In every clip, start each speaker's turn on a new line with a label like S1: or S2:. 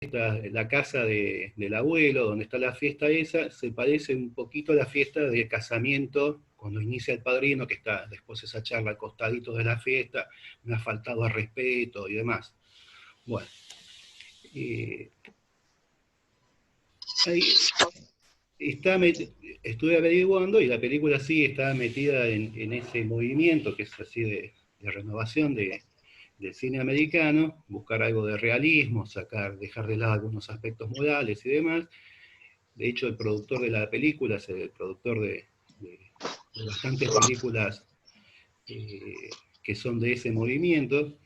S1: la casa del abuelo, donde está la fiesta esa, se parece un poquito a la fiesta de casamiento, cuando inicia el padrino, que está después esa charla al costadito de la fiesta, me ha faltado al respeto y demás. Bueno, ahí estuve averiguando y la película sí está metida en ese movimiento que es así de renovación del cine americano, buscar algo de realismo, dejar de lado algunos aspectos morales y demás. De hecho, el productor de la película es el productor de bastantes películas que son de ese movimiento.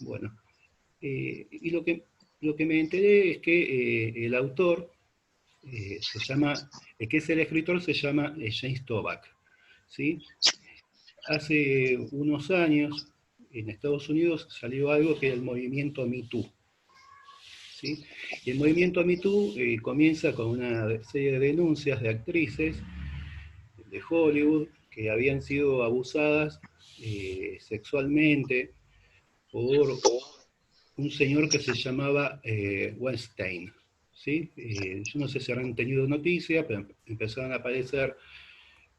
S1: Bueno, y lo que me enteré es que el autor se llama, el que es el escritor se llama James Toback, ¿sí? Hace unos años en Estados Unidos salió algo que es el movimiento Me Too, ¿sí? Y el movimiento Me Too comienza con una serie de denuncias de actrices de Hollywood que habían sido abusadas sexualmente por un señor que se llamaba Weinstein. ¿Sí? Yo no sé si habrán tenido noticia, pero empezaron a aparecer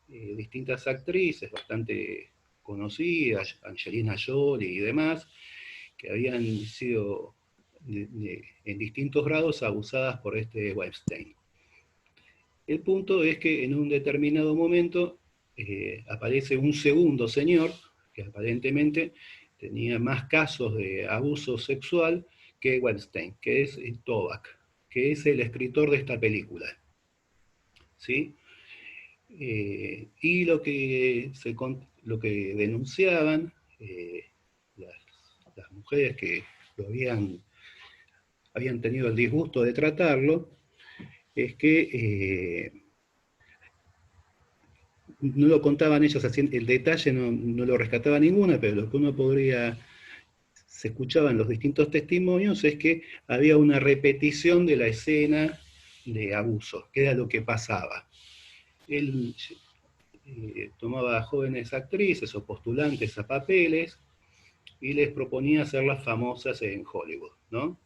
S1: distintas actrices bastante conocidas, Angelina Jolie y demás, que habían sido en distintos grados abusadas por este Weinstein. El punto es que en un determinado momento aparece un segundo señor que aparentemente tenía más casos de abuso sexual que Weinstein, que es Toback, que es el escritor de esta película. ¿Sí? Y lo que denunciaban las, las mujeres que lo habían tenido el disgusto de tratarlo, es que no lo contaban ellos así, el detalle no lo rescataba ninguna, pero lo que uno se escuchaba en los distintos testimonios es que había una repetición de la escena de abuso, que era lo que pasaba. Él tomaba a jóvenes actrices o postulantes a papeles y les proponía hacerlas famosas en Hollywood, ¿no?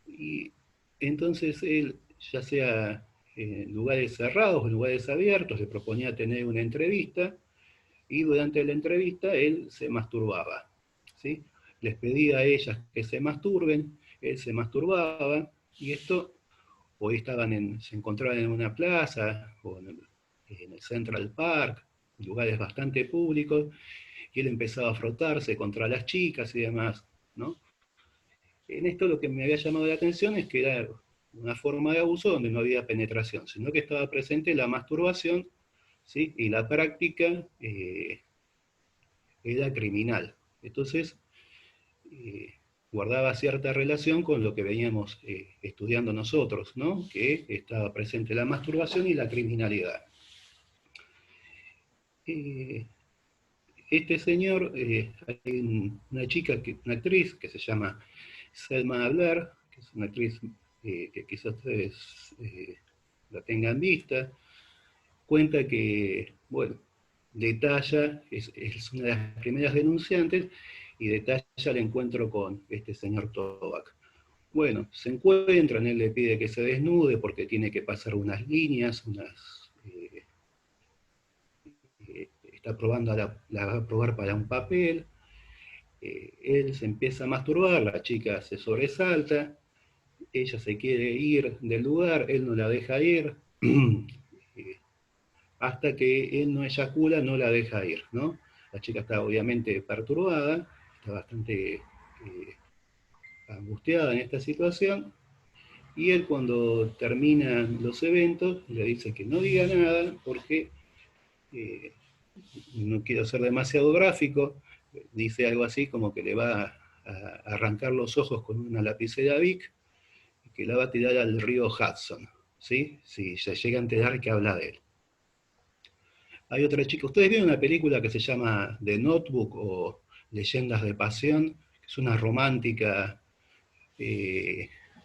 S1: Y entonces él, ya sea en lugares cerrados o en lugares abiertos, le proponía tener una entrevista y durante la entrevista él se masturbaba, ¿sí? Les pedía a ellas que se masturben, él se masturbaba y esto, hoy se encontraban en una plaza o en el Central Park, lugares bastante públicos, y él empezaba a frotarse contra las chicas y demás, ¿no? En esto lo que me había llamado la atención es que era una forma de abuso donde no había penetración, sino que estaba presente la masturbación, ¿sí? Y la práctica era criminal. Entonces, eh, guardaba cierta relación con lo que veníamos estudiando nosotros, ¿no? Que estaba presente la masturbación y la criminalidad. Eh, este señor, hay una chica, una actriz que se llama Selma Blair, que es una actriz que quizás ustedes la tengan vista, cuenta que, bueno, detalla, es una de las primeras denunciantes, y detalla el encuentro con este señor Toback. Bueno, se encuentran, él le pide que se desnude porque tiene que pasar unas líneas, está probando, la va a probar para un papel, él se empieza a masturbar, la chica se sobresalta, ella se quiere ir del lugar, él no la deja ir, hasta que él no eyacula, no la deja ir, ¿no? La chica está obviamente perturbada, está bastante angustiada en esta situación, y él cuando terminan los eventos le dice que no diga nada porque eh, no quiero ser demasiado gráfico, dice algo así como que le va a arrancar los ojos con una lapicera Bic y que la va a tirar al río Hudson, ¿sí? Si se llega a enterar que habla de él. Hay otra chica, ustedes vieron una película que se llama The Notebook o Leyendas de Pasión, que es una romántica.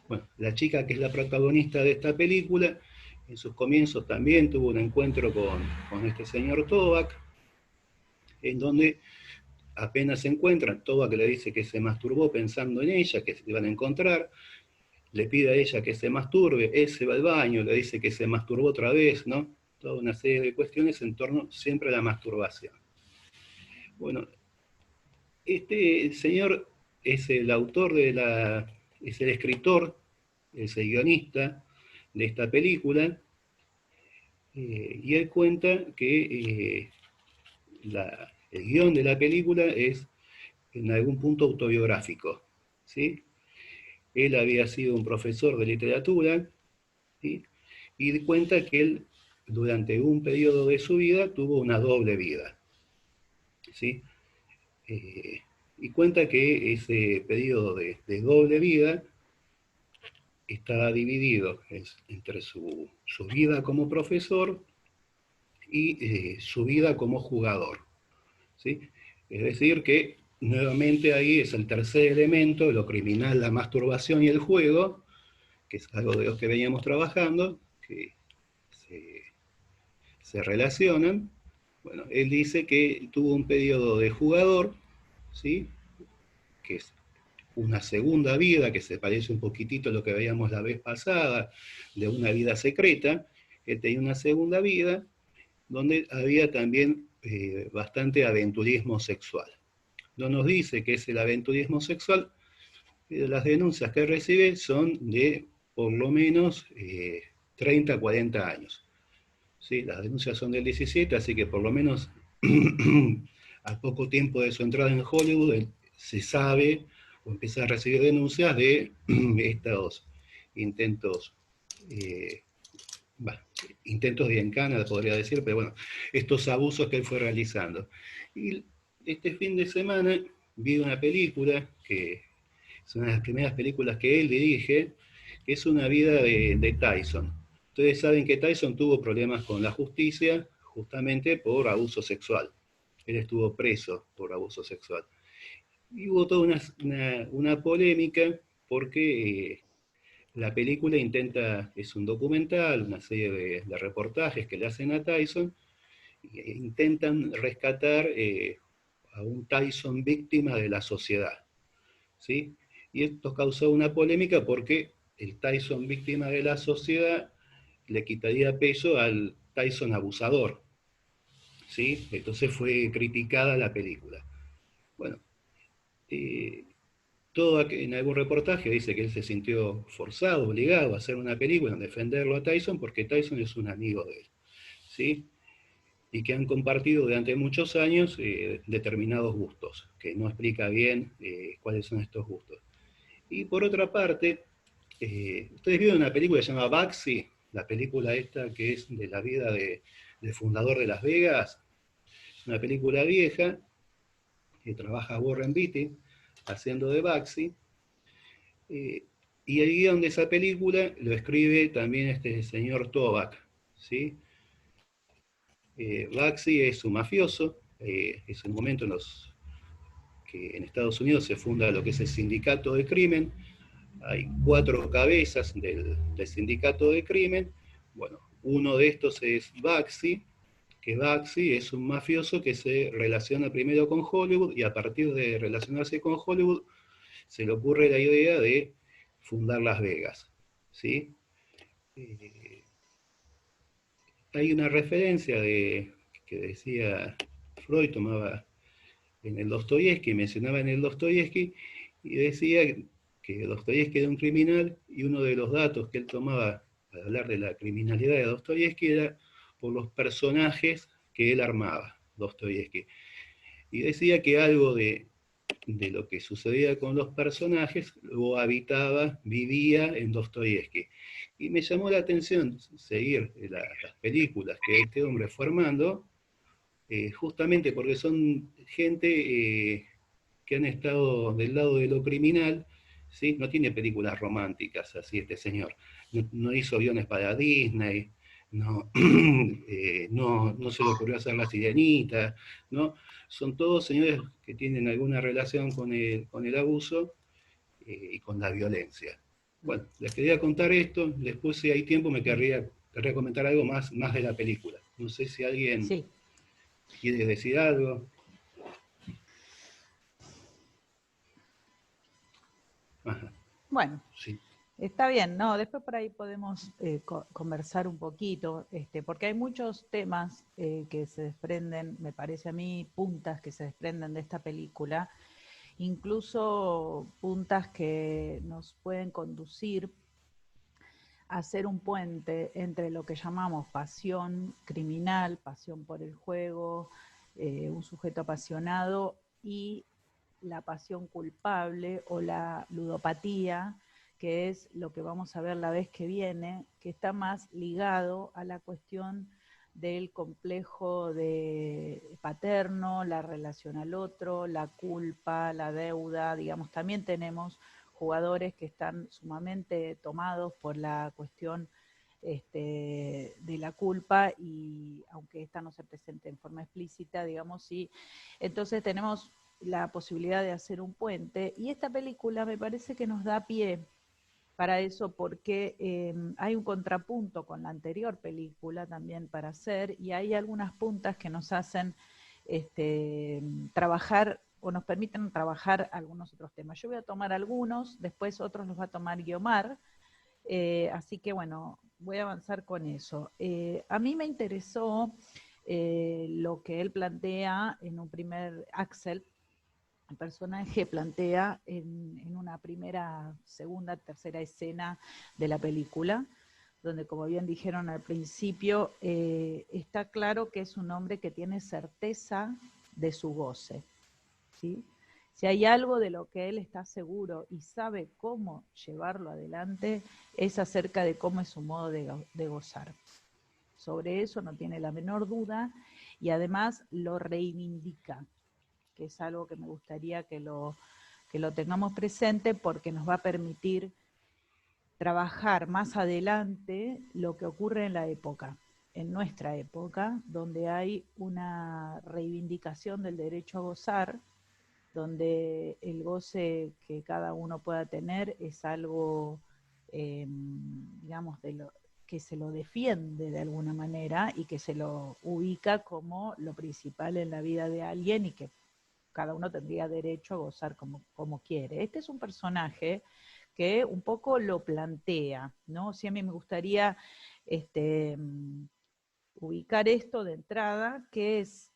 S1: Bueno, la chica que es la protagonista de esta película, en sus comienzos también tuvo un encuentro con este señor Toback, en donde apenas se encuentran, Toback le dice que se masturbó pensando en ella, que se iban a encontrar, le pide a ella que se masturbe, él se va al baño, le dice que se masturbó otra vez, ¿no? Toda una serie de cuestiones en torno siempre a la masturbación. Bueno, este señor es el autor es el escritor, es el guionista de esta película, y él cuenta que el guión de la película es en algún punto autobiográfico, ¿sí? Él había sido un profesor de literatura, ¿sí? Y cuenta que él durante un periodo de su vida tuvo una doble vida, ¿sí? Eh, y cuenta que ese periodo de doble vida está dividido entre su vida como profesor y su vida como jugador, ¿sí? Es decir, que nuevamente ahí es el tercer elemento, lo criminal, la masturbación y el juego, que es algo de lo que veníamos trabajando, que se, se relacionan. Bueno, él dice que tuvo un periodo de jugador, ¿sí? Que es una segunda vida, que se parece un poquitito a lo que veíamos la vez pasada, de una vida secreta. Él tenía una segunda vida donde había también bastante aventurismo sexual. No nos dice que es el aventurismo sexual, pero las denuncias que recibe son de por lo menos 30 a 40 años. ¿Sí? Las denuncias son del 17, así que por lo menos a poco tiempo de su entrada en Hollywood se sabe o empieza a recibir denuncias de estos intentos, eh, bah, intentos de encana, podría decir, pero bueno, estos abusos que él fue realizando. Y este fin de semana vi una película que es una de las primeras películas que él dirige, que es Una vida de Tyson. Ustedes saben que Tyson tuvo problemas con la justicia justamente por abuso sexual. Él estuvo preso por abuso sexual. Y hubo toda una polémica porque la película es un documental, una serie de reportajes que le hacen a Tyson, e intentan rescatar a un Tyson víctima de la sociedad, ¿sí? Y esto causó una polémica porque el Tyson víctima de la sociedad le quitaría peso al Tyson abusador, ¿sí? Entonces fue criticada la película. Bueno, eh, en algún reportaje dice que él se sintió forzado, obligado a hacer una película, a defenderlo a Tyson, porque Tyson es un amigo de él, ¿sí? Y que han compartido durante muchos años determinados gustos, que no explica bien cuáles son estos gustos. Y por otra parte, ustedes vieron una película que se llama Bugsy, la película esta que es de la vida del fundador de Las Vegas, es una película vieja, que trabaja Warren Beatty haciendo de Bugsy, eh, y el guión de esa película lo escribe también este señor Toback, ¿sí? Bugsy es un mafioso, es el momento que en Estados Unidos se funda lo que es el sindicato de crimen. Hay 4 cabezas del sindicato de crimen. Bueno, uno de estos es Bugsy, que Bugsy es un mafioso que se relaciona primero con Hollywood y a partir de relacionarse con Hollywood se le ocurre la idea de fundar Las Vegas, ¿sí? Eh, Hay una referencia que decía Freud, tomaba en el Dostoyevsky, mencionaba en el Dostoyevsky, y decía que Dostoyevsky era un criminal, y uno de los datos que él tomaba para hablar de la criminalidad de Dostoyevsky era por los personajes que él armaba, Dostoyevsky. Y decía que algo de lo que sucedía con los personajes lo habitaba, vivía en Dostoyevsky. Y me llamó la atención seguir las películas que este hombre fue armando, justamente porque son gente que han estado del lado de lo criminal, ¿sí? No tiene películas románticas así este señor, no hizo guiones para Disney, no, no se le ocurrió hacer La Sirenita, ¿no? Son todos señores que tienen alguna relación con el abuso y con la violencia. Bueno, les quería contar esto, después si hay tiempo querría comentar algo más de la película. No sé si alguien
S2: Sí.
S1: quiere decir algo. Ajá,
S2: Bueno,
S1: sí.
S2: Está bien, no, después por ahí podemos conversar un poquito, porque hay muchos temas que se desprenden, me parece a mí, puntas que se desprenden de esta película, incluso puntas que nos pueden conducir a hacer un puente entre lo que llamamos pasión criminal, pasión por el juego, un sujeto apasionado, y la pasión culpable o la ludopatía, que es lo que vamos a ver la vez que viene, que está más ligado a la cuestión del complejo de paterno, la relación al otro, la culpa, la deuda, digamos, también tenemos jugadores que están sumamente tomados por la cuestión de la culpa, y aunque esta no se presente en forma explícita, digamos, sí. Entonces tenemos la posibilidad de hacer un puente, y esta película me parece que nos da pie para eso, porque hay un contrapunto con la anterior película también para hacer, y hay algunas puntas que nos hacen trabajar o nos permiten trabajar algunos otros temas. Yo voy a tomar algunos, después otros los va a tomar Guiomar, así que bueno, voy a avanzar con eso. A mí me interesó lo que él plantea en un primer, Axel, el personaje plantea en una primera, segunda, tercera escena de la película, donde, como bien dijeron al principio, está claro que es un hombre que tiene certeza de su goce, ¿sí? Si hay algo de lo que él está seguro y sabe cómo llevarlo adelante, es acerca de cómo es su modo de gozar. Sobre eso no tiene la menor duda, y además lo reivindica, que es algo que me gustaría que lo tengamos presente, porque nos va a permitir trabajar más adelante lo que ocurre en la época, en nuestra época, donde hay una reivindicación del derecho a gozar, donde el goce que cada uno pueda tener es algo, digamos, que se lo defiende de alguna manera y que se lo ubica como lo principal en la vida de alguien, y que cada uno tendría derecho a gozar como quiere. Este es un personaje que un poco lo plantea, ¿no? Sí, a mí me gustaría ubicar esto de entrada, que es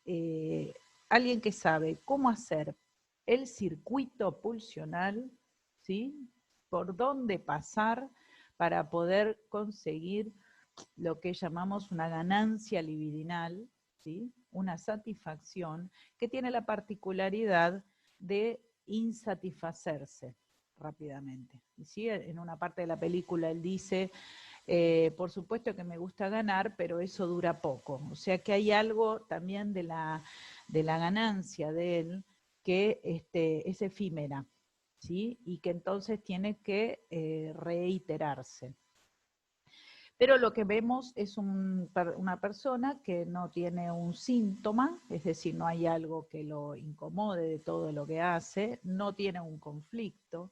S2: alguien que sabe cómo hacer el circuito pulsional, ¿sí? Por dónde pasar para poder conseguir lo que llamamos una ganancia libidinal, ¿sí? Una satisfacción que tiene la particularidad de insatisfacerse rápidamente. ¿Sí? En una parte de la película él dice, por supuesto que me gusta ganar, pero eso dura poco. O sea que hay algo también de la ganancia de él que es efímera, ¿sí? Y que entonces tiene que reiterarse. Pero lo que vemos es una persona que no tiene un síntoma, es decir, no hay algo que lo incomode de todo lo que hace, no tiene un conflicto,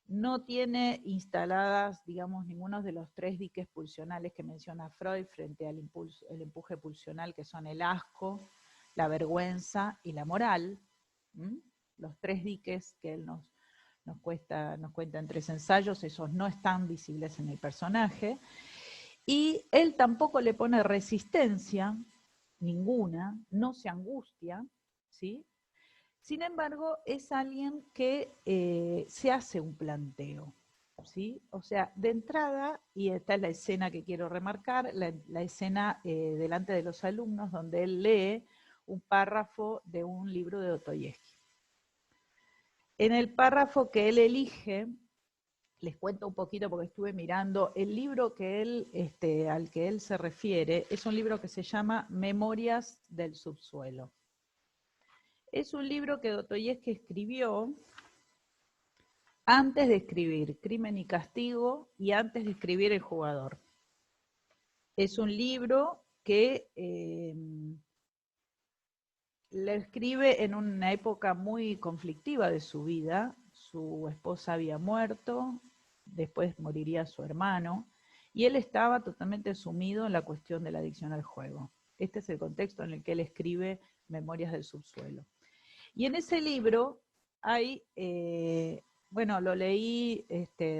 S2: no tiene instaladas, digamos, ninguno de los tres diques pulsionales que menciona Freud frente al el empuje pulsional, que son el asco, la vergüenza y la moral. ¿Mm? Los tres diques que él nos cuenta en 3 ensayos, esos no están visibles en el personaje. Y él tampoco le pone resistencia ninguna, no se angustia, ¿sí? Sin embargo, es alguien que se hace un planteo, ¿sí? O sea, de entrada, y esta es la escena que quiero remarcar, la escena delante de los alumnos, donde él lee un párrafo de un libro de Dostoyevsky. En el párrafo que él elige, les cuento un poquito porque estuve mirando, el libro que él, al que él se refiere es un libro que se llama Memorias del subsuelo. Es un libro que Dostoyevsky escribió antes de escribir Crimen y Castigo y antes de escribir El jugador. Es un libro que lo escribe en una época muy conflictiva de su vida. Su esposa había muerto, después moriría su hermano, y él estaba totalmente sumido en la cuestión de la adicción al juego. Este es el contexto en el que él escribe Memorias del subsuelo. Y en ese libro hay Bueno, lo leí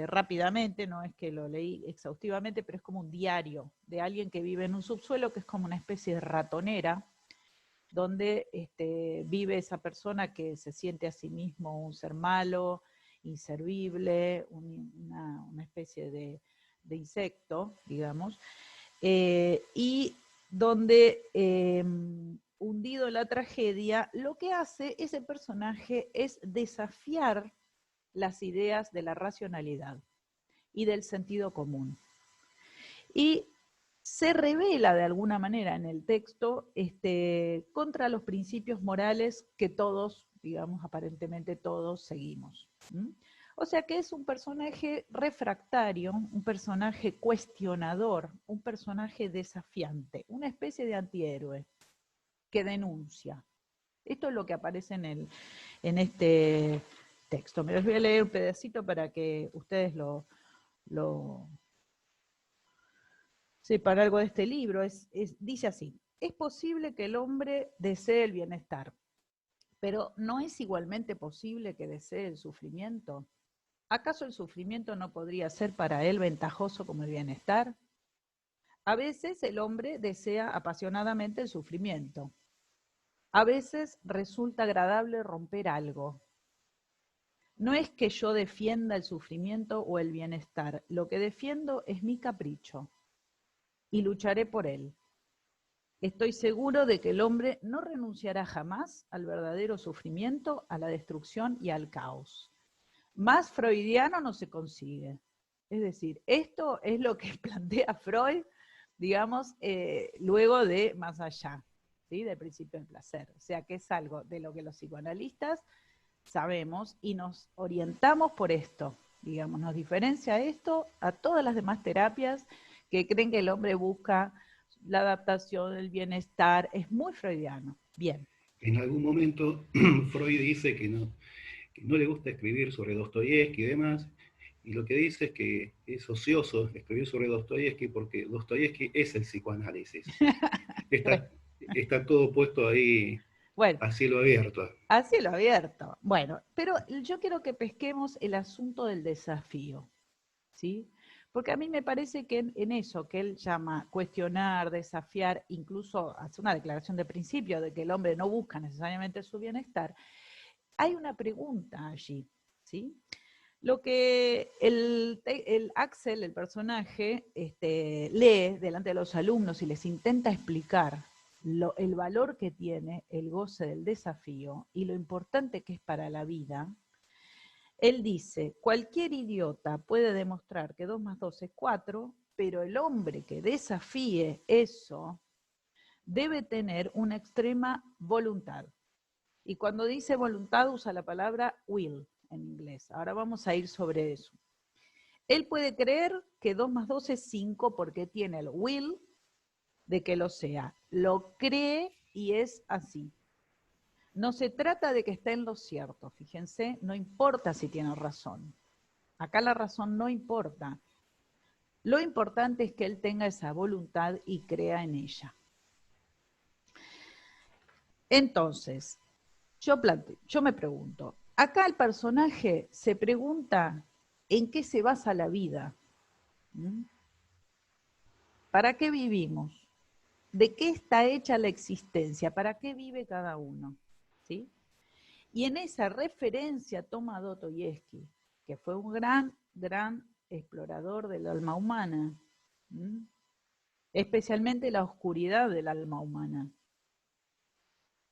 S2: rápidamente, no es que lo leí exhaustivamente, pero es como un diario de alguien que vive en un subsuelo, que es como una especie de ratonera, donde vive esa persona que se siente a sí mismo un ser malo, inservible, una especie de insecto, digamos, y donde, hundido en la tragedia, lo que hace ese personaje es desafiar las ideas de la racionalidad y del sentido común. Y se revela de alguna manera en el texto contra los principios morales que todos, digamos, aparentemente todos seguimos. ¿Mm? O sea que es un personaje refractario, un personaje cuestionador, un personaje desafiante, una especie de antihéroe que denuncia. Esto es lo que aparece en este texto. Me los voy a leer un pedacito para que ustedes lo sepan algo de este libro. Dice así: es posible que el hombre desee el bienestar, pero ¿no es igualmente posible que desee el sufrimiento? ¿Acaso el sufrimiento no podría ser para él ventajoso como el bienestar? A veces el hombre desea apasionadamente el sufrimiento. A veces resulta agradable romper algo. No es que yo defienda el sufrimiento o el bienestar, lo que defiendo es mi capricho y lucharé por él. Estoy seguro de que el hombre no renunciará jamás al verdadero sufrimiento, a la destrucción y al caos. Más freudiano no se consigue. Es decir, esto es lo que plantea Freud, digamos, luego de Más allá, ¿sí? Del principio del placer. O sea, que es algo de lo que los psicoanalistas sabemos y nos orientamos por esto. Digamos, nos diferencia esto a todas las demás terapias que creen que el hombre busca la adaptación, el bienestar. Es muy freudiano. Bien.
S1: En algún momento Freud dice que no le gusta escribir sobre Dostoyevsky y demás, y lo que dice es que es ocioso escribir sobre Dostoyevsky porque Dostoyevsky es el psicoanálisis.
S2: Bueno,
S1: Está todo puesto ahí
S2: bueno,
S1: a cielo abierto.
S2: a cielo abierto. Bueno, pero yo quiero que pesquemos el asunto del desafío, ¿sí? Porque a mí me parece que en eso que él llama cuestionar, desafiar, incluso hace una declaración de principio de que el hombre no busca necesariamente su bienestar, hay una pregunta allí, ¿sí? Lo que el Axel, el personaje, lee delante de los alumnos y les intenta explicar el valor que tiene el goce del desafío y lo importante que es para la vida. Él dice: cualquier idiota puede demostrar que 2 más 2 es 4, pero el hombre que desafíe eso debe tener una extrema voluntad. Y cuando dice voluntad usa la palabra will en inglés. Ahora vamos a ir sobre eso. Él puede creer que 2 más 2 es 5 porque tiene el will de que lo sea. Lo cree y es así. No se trata de que esté en lo cierto, fíjense, no importa si tiene razón. Acá la razón no importa. Lo importante es que él tenga esa voluntad y crea en ella. Entonces, yo me pregunto, acá el personaje se pregunta en qué se basa la vida. ¿Mm? ¿Para qué vivimos? ¿De qué está hecha la existencia? ¿Para qué vive cada uno? ¿Sí? Y en esa referencia toma Dostoyevsky, que fue un gran explorador del alma humana, especialmente la oscuridad del alma humana.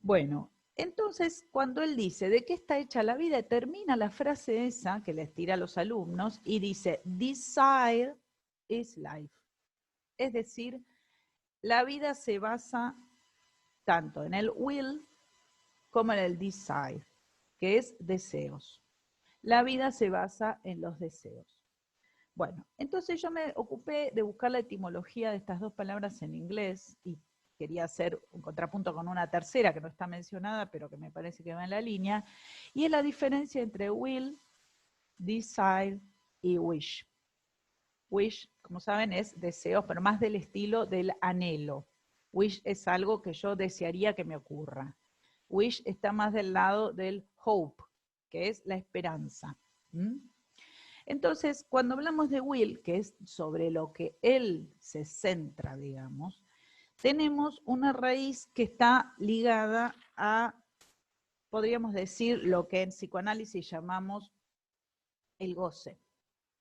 S2: Bueno, entonces cuando él dice ¿de qué está hecha la vida?, termina la frase esa que les tira a los alumnos y dice desire is life. Es decir, la vida se basa tanto en el will como en el desire, que es deseos. La vida se basa en los deseos. Bueno, entonces yo me ocupé de buscar la etimología de estas dos palabras en inglés y quería hacer un contrapunto con una tercera que no está mencionada, pero que me parece que va en la línea, y es la diferencia entre will, desire y wish. Wish, como saben, es deseos, pero más del estilo del anhelo. Wish es algo que yo desearía que me ocurra. Wish está más del lado del hope, que es la esperanza. ¿Mm? Entonces, cuando hablamos de will, que es sobre lo que él se centra, digamos, tenemos una raíz que está ligada a, podríamos decir, lo que en psicoanálisis llamamos el goce.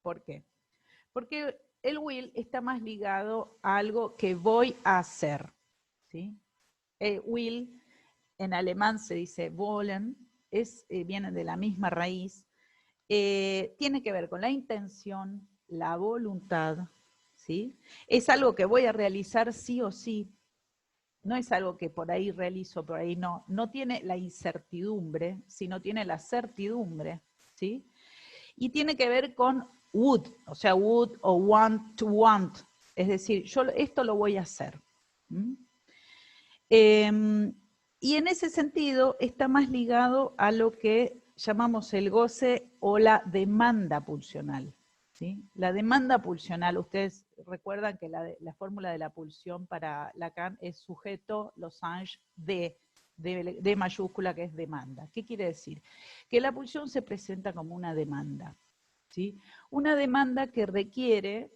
S2: ¿Por qué? Porque el will está más ligado a algo que voy a hacer, ¿sí? El will, en alemán se dice wollen, viene de la misma raíz, tiene que ver con la intención, la voluntad, ¿sí? Es algo que voy a realizar sí o sí, no es algo que por ahí realizo, por ahí no, no tiene la incertidumbre, sino tiene la certidumbre, ¿sí? Y tiene que ver con would, o sea, would o want to want, es decir, yo esto lo voy a hacer. Y en ese sentido está más ligado a lo que llamamos el goce o la demanda pulsional. ¿Sí? La demanda pulsional, ustedes recuerdan que la fórmula de la pulsión para Lacan es sujeto losange de mayúscula, que es demanda. ¿Qué quiere decir? Que la pulsión se presenta como una demanda. ¿Sí? Una demanda que requiere,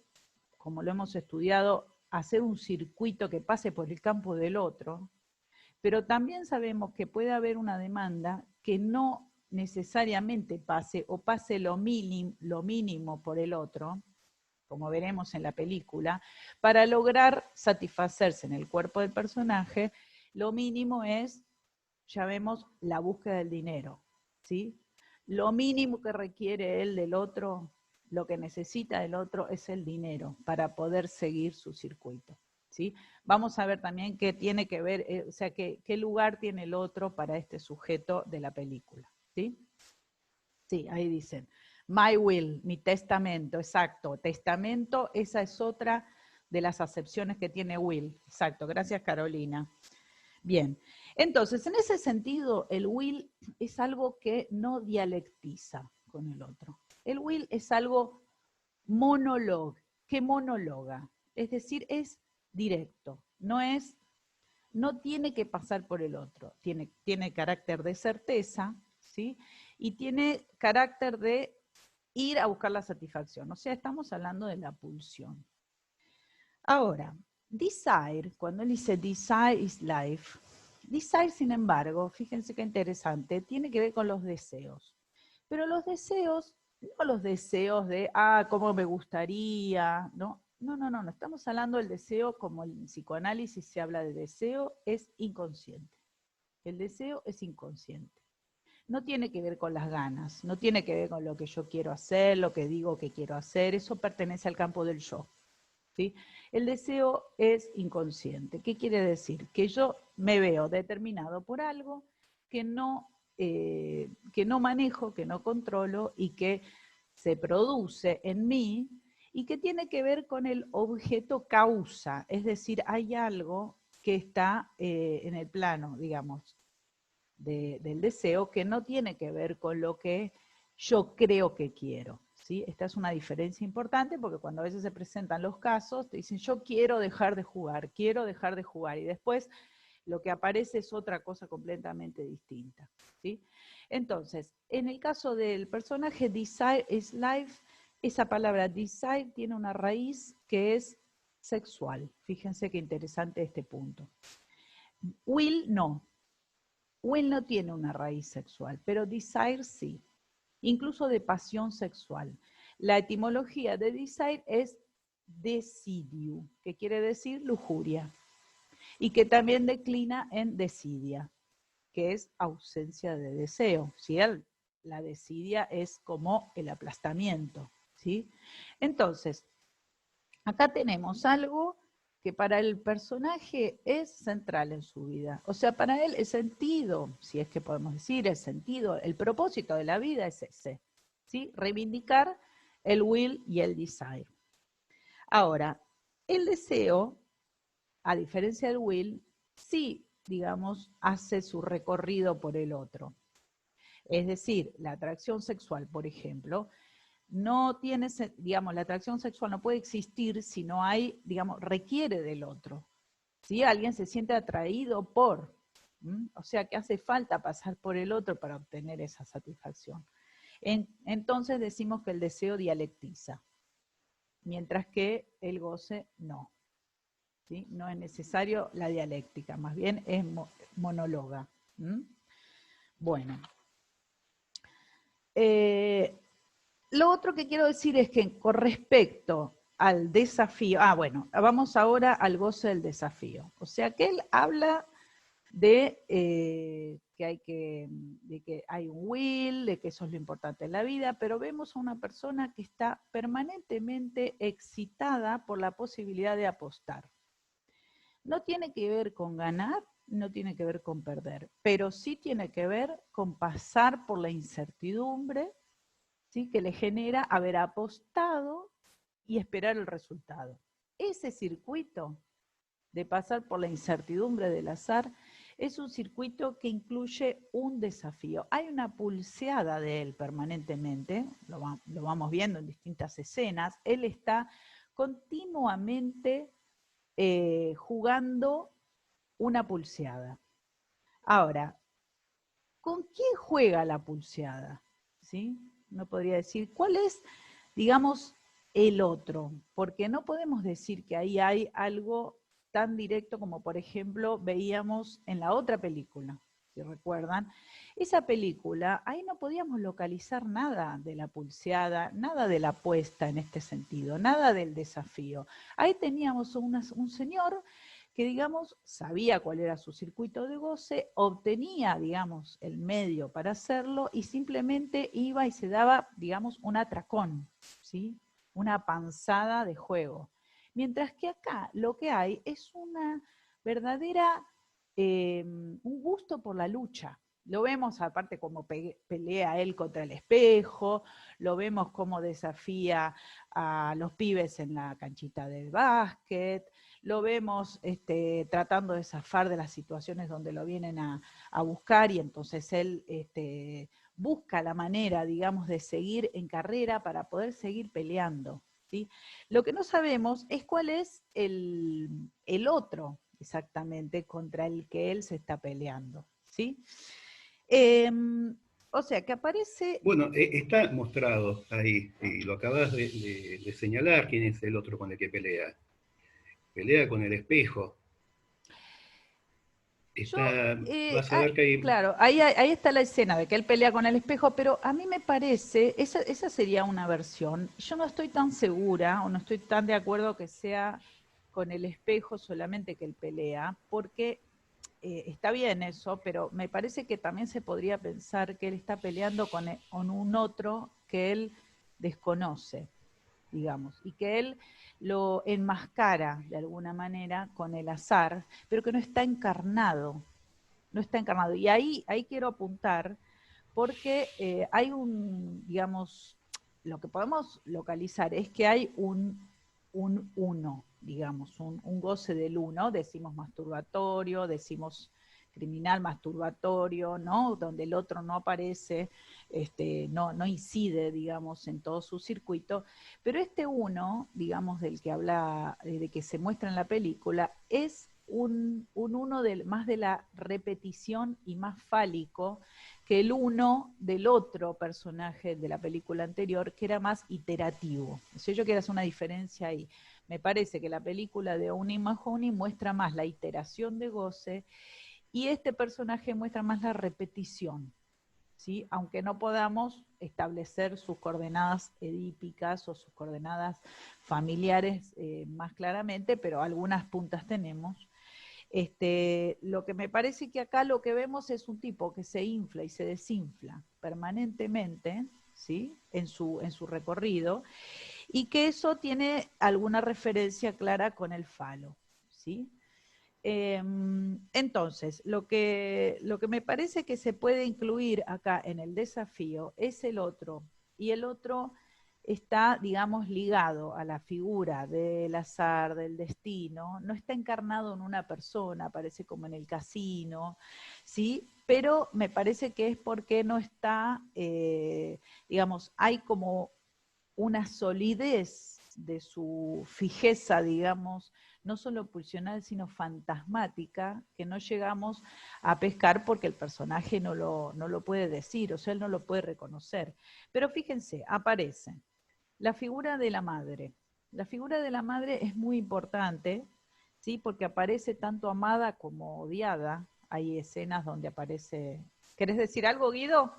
S2: como lo hemos estudiado, hacer un circuito que pase por el campo del otro, pero también sabemos que puede haber una demanda que no necesariamente pase o pase lo mínimo por el otro, como veremos en la película, para lograr satisfacerse en el cuerpo del personaje. Lo mínimo es, ya vemos, la búsqueda del dinero, ¿sí? Lo mínimo que requiere él del otro, lo que necesita del otro es el dinero para poder seguir su circuito, ¿sí? Vamos a ver también qué tiene que ver, o sea, qué lugar tiene el otro para este sujeto de la película, ¿sí? Sí, ahí dicen, my will, mi testamento, exacto, testamento, esa es otra de las acepciones que tiene will, exacto, gracias Carolina. Bien, entonces, en ese sentido, el will es algo que no dialectiza con el otro. El will es algo que monologa, es decir, es directo, no tiene que pasar por el otro, tiene carácter de certeza, ¿sí? Y tiene carácter de ir a buscar la satisfacción, o sea, estamos hablando de la pulsión. Ahora, desire, cuando él dice desire is life, desire, sin embargo, fíjense qué interesante, tiene que ver con los deseos. Pero los deseos, no los deseos de, cómo me gustaría, ¿no? No, estamos hablando del deseo, como en psicoanálisis se habla de deseo, es inconsciente. El deseo es inconsciente. No tiene que ver con las ganas, no tiene que ver con lo que yo quiero hacer, lo que digo que quiero hacer, eso pertenece al campo del yo. ¿Sí? El deseo es inconsciente. ¿Qué quiere decir? Que yo me veo determinado por algo que no manejo, que no controlo y que se produce en mí y que tiene que ver con el objeto causa, es decir, hay algo que está en el plano, digamos, del deseo que no tiene que ver con lo que yo creo que quiero. ¿Sí? Esta es una diferencia importante porque cuando a veces se presentan los casos, te dicen yo quiero dejar de jugar, y después lo que aparece es otra cosa completamente distinta. ¿Sí? Entonces, en el caso del personaje Desire is Life, esa palabra desire tiene una raíz que es sexual. Fíjense qué interesante este punto. Will no. Will no tiene una raíz sexual, pero desire sí, incluso de pasión sexual. La etimología de desire es desidio, que quiere decir lujuria, y que también declina en desidia, que es ausencia de deseo. ¿Sí? La desidia es como el aplastamiento. ¿Sí? Entonces, acá tenemos algo que para el personaje es central en su vida. O sea, para él el sentido, si es que podemos decir, el sentido, el propósito de la vida es ese, ¿sí? Reivindicar el will y el desire. Ahora, el deseo, a diferencia del will, sí, digamos, hace su recorrido por el otro. Es decir, la atracción sexual, por ejemplo, no tiene, digamos, la atracción sexual no puede existir si no hay, digamos, requiere del otro. Si alguien se siente atraído por, o sea que hace falta pasar por el otro para obtener esa satisfacción. Entonces decimos que el deseo dialectiza, mientras que el goce no. ¿Sí? No es necesario la dialéctica, más bien es monóloga. ¿Mm? Bueno. Lo otro que quiero decir es que con respecto al desafío, bueno, vamos ahora al goce del desafío. O sea que él habla de que hay un will, de que eso es lo importante en la vida, pero vemos a una persona que está permanentemente excitada por la posibilidad de apostar. No tiene que ver con ganar, no tiene que ver con perder, pero sí tiene que ver con pasar por la incertidumbre, ¿sí?, que le genera haber apostado y esperar el resultado. Ese circuito de pasar por la incertidumbre del azar es un circuito que incluye un desafío. Hay una pulseada de él permanentemente, lo vamos viendo en distintas escenas. Él está continuamente jugando una pulseada. Ahora, ¿con quién juega la pulseada? ¿Sí? No podría decir, ¿cuál es, digamos, el otro? Porque no podemos decir que ahí hay algo tan directo como, por ejemplo, veíamos en la otra película, si recuerdan. Esa película, ahí no podíamos localizar nada de la pulseada, nada de la apuesta en este sentido, nada del desafío. Ahí teníamos un señor que, digamos, sabía cuál era su circuito de goce, obtenía, digamos, el medio para hacerlo y simplemente iba y se daba, digamos, un atracón, ¿sí? Una panzada de juego. Mientras que acá lo que hay es una verdadera, un gusto por la lucha. Lo vemos aparte como pelea él contra el espejo, lo vemos como desafía a los pibes en la canchita del básquet, lo vemos tratando de zafar de las situaciones donde lo vienen a buscar y entonces él busca la manera, digamos, de seguir en carrera para poder seguir peleando, ¿sí? Lo que no sabemos es cuál es el otro exactamente contra el que él se está peleando, ¿sí? O sea, que aparece...
S1: Bueno, está mostrado ahí, y lo acabas de señalar, quién es el otro con el que pelea. Pelea con el espejo. Vas a ver que hay...
S2: claro, ahí está la escena de que él pelea con el espejo, pero a mí me parece, esa sería una versión. Yo no estoy tan segura o no estoy tan de acuerdo que sea con el espejo solamente que él pelea, porque está bien eso, pero me parece que también se podría pensar que él está peleando con un otro que él desconoce, digamos, y que él lo enmascara de alguna manera con el azar, pero que no está encarnado, no está encarnado. Y ahí quiero apuntar porque hay un, digamos, lo que podemos localizar es que hay un uno, digamos, un goce del uno, decimos masturbatorio, decimos criminal masturbatorio, ¿no? Donde el otro no aparece, no incide, digamos, en todo su circuito, pero este uno, digamos, del que habla, de que se muestra en la película, es un uno más de la repetición y más fálico que el uno del otro personaje de la película anterior, que era más iterativo. O sea, yo quiero hacer una diferencia ahí. Me parece que la película de Uni Mahoney muestra más la iteración de goce y este personaje muestra más la repetición, ¿sí? Aunque no podamos establecer sus coordenadas edípicas o sus coordenadas familiares más claramente, pero algunas puntas tenemos. Lo que me parece que acá lo que vemos es un tipo que se infla y se desinfla permanentemente, ¿sí?, en su recorrido, y que eso tiene alguna referencia clara con el falo, ¿sí? Entonces, lo que me parece que se puede incluir acá en el desafío es el otro, y el otro está, digamos, ligado a la figura del azar, del destino, no está encarnado en una persona, aparece como en el casino, ¿sí? Pero me parece que es porque no está, digamos, hay como una solidez de su fijeza, digamos, no solo pulsional, sino fantasmática, que no llegamos a pescar porque el personaje no lo puede decir, o sea, él no lo puede reconocer. Pero fíjense, aparece la figura de la madre. La figura de la madre es muy importante, ¿sí? Porque aparece tanto amada como odiada. Hay escenas donde aparece... ¿Querés decir algo, Guido?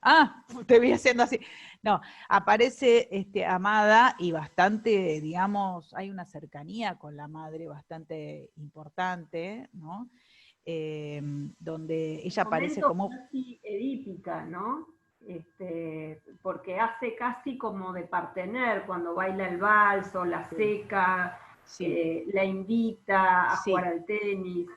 S2: Ah, te vi haciendo así. No, aparece amada y bastante, digamos, hay una cercanía con la madre bastante importante, ¿no? Donde ella aparece
S3: Momento
S2: como...
S3: casi edípica, ¿no? Porque hace casi como de partener cuando baila el vals o la seca,
S2: Sí,
S3: la invita a jugar
S2: sí.
S3: al tenis.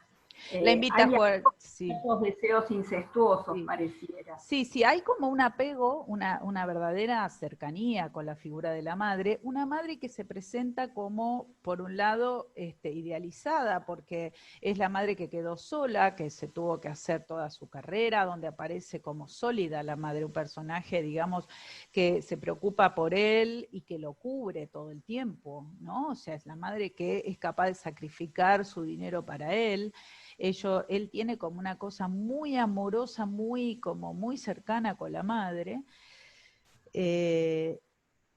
S2: La invita a
S3: Hay
S2: jugar, sí.
S3: esos deseos incestuosos,
S2: Sí.
S3: pareciera.
S2: Sí, sí, hay como un apego, una verdadera cercanía con la figura de la madre, una madre que se presenta como, por un lado, idealizada, porque es la madre que quedó sola, que se tuvo que hacer toda su carrera, donde aparece como sólida la madre, un personaje, digamos, que se preocupa por él y que lo cubre todo el tiempo, ¿no? O sea, es la madre que es capaz de sacrificar su dinero para él. Él tiene como una cosa muy amorosa, como muy cercana con la madre.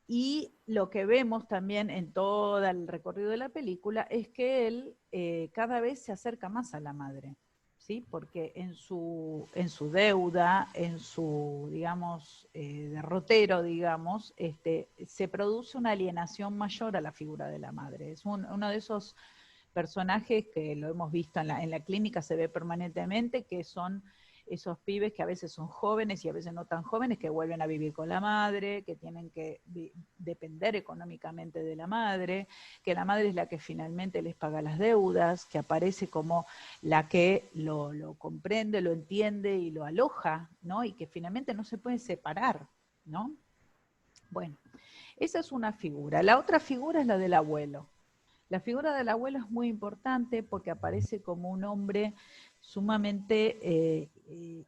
S2: Y lo que vemos también en todo el recorrido de la película es que él cada vez se acerca más a la madre, ¿sí? Porque en su deuda, en su, digamos, derrotero, digamos, se produce una alienación mayor a la figura de la madre. Es uno de esos personajes que lo hemos visto en la clínica, se ve permanentemente, que son esos pibes que a veces son jóvenes y a veces no tan jóvenes, que vuelven a vivir con la madre, que tienen que depender económicamente de la madre, que la madre es la que finalmente les paga las deudas, que aparece como la que lo comprende, lo entiende y lo aloja, ¿no? Y que finalmente no se pueden separar, ¿no? Bueno, esa es una figura. La otra figura es la del abuelo. La figura del abuelo es muy importante porque aparece como un hombre sumamente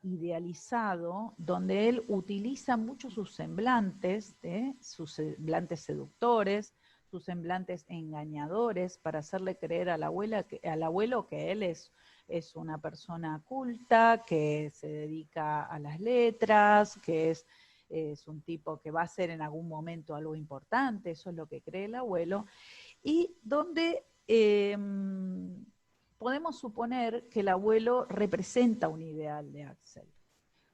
S2: idealizado, donde él utiliza mucho sus semblantes seductores, sus semblantes engañadores, para hacerle creer a al abuelo que él es una persona culta, que se dedica a las letras, que es un tipo que va a ser en algún momento algo importante, eso es lo que cree el abuelo, y donde podemos suponer que el abuelo representa un ideal de Axel.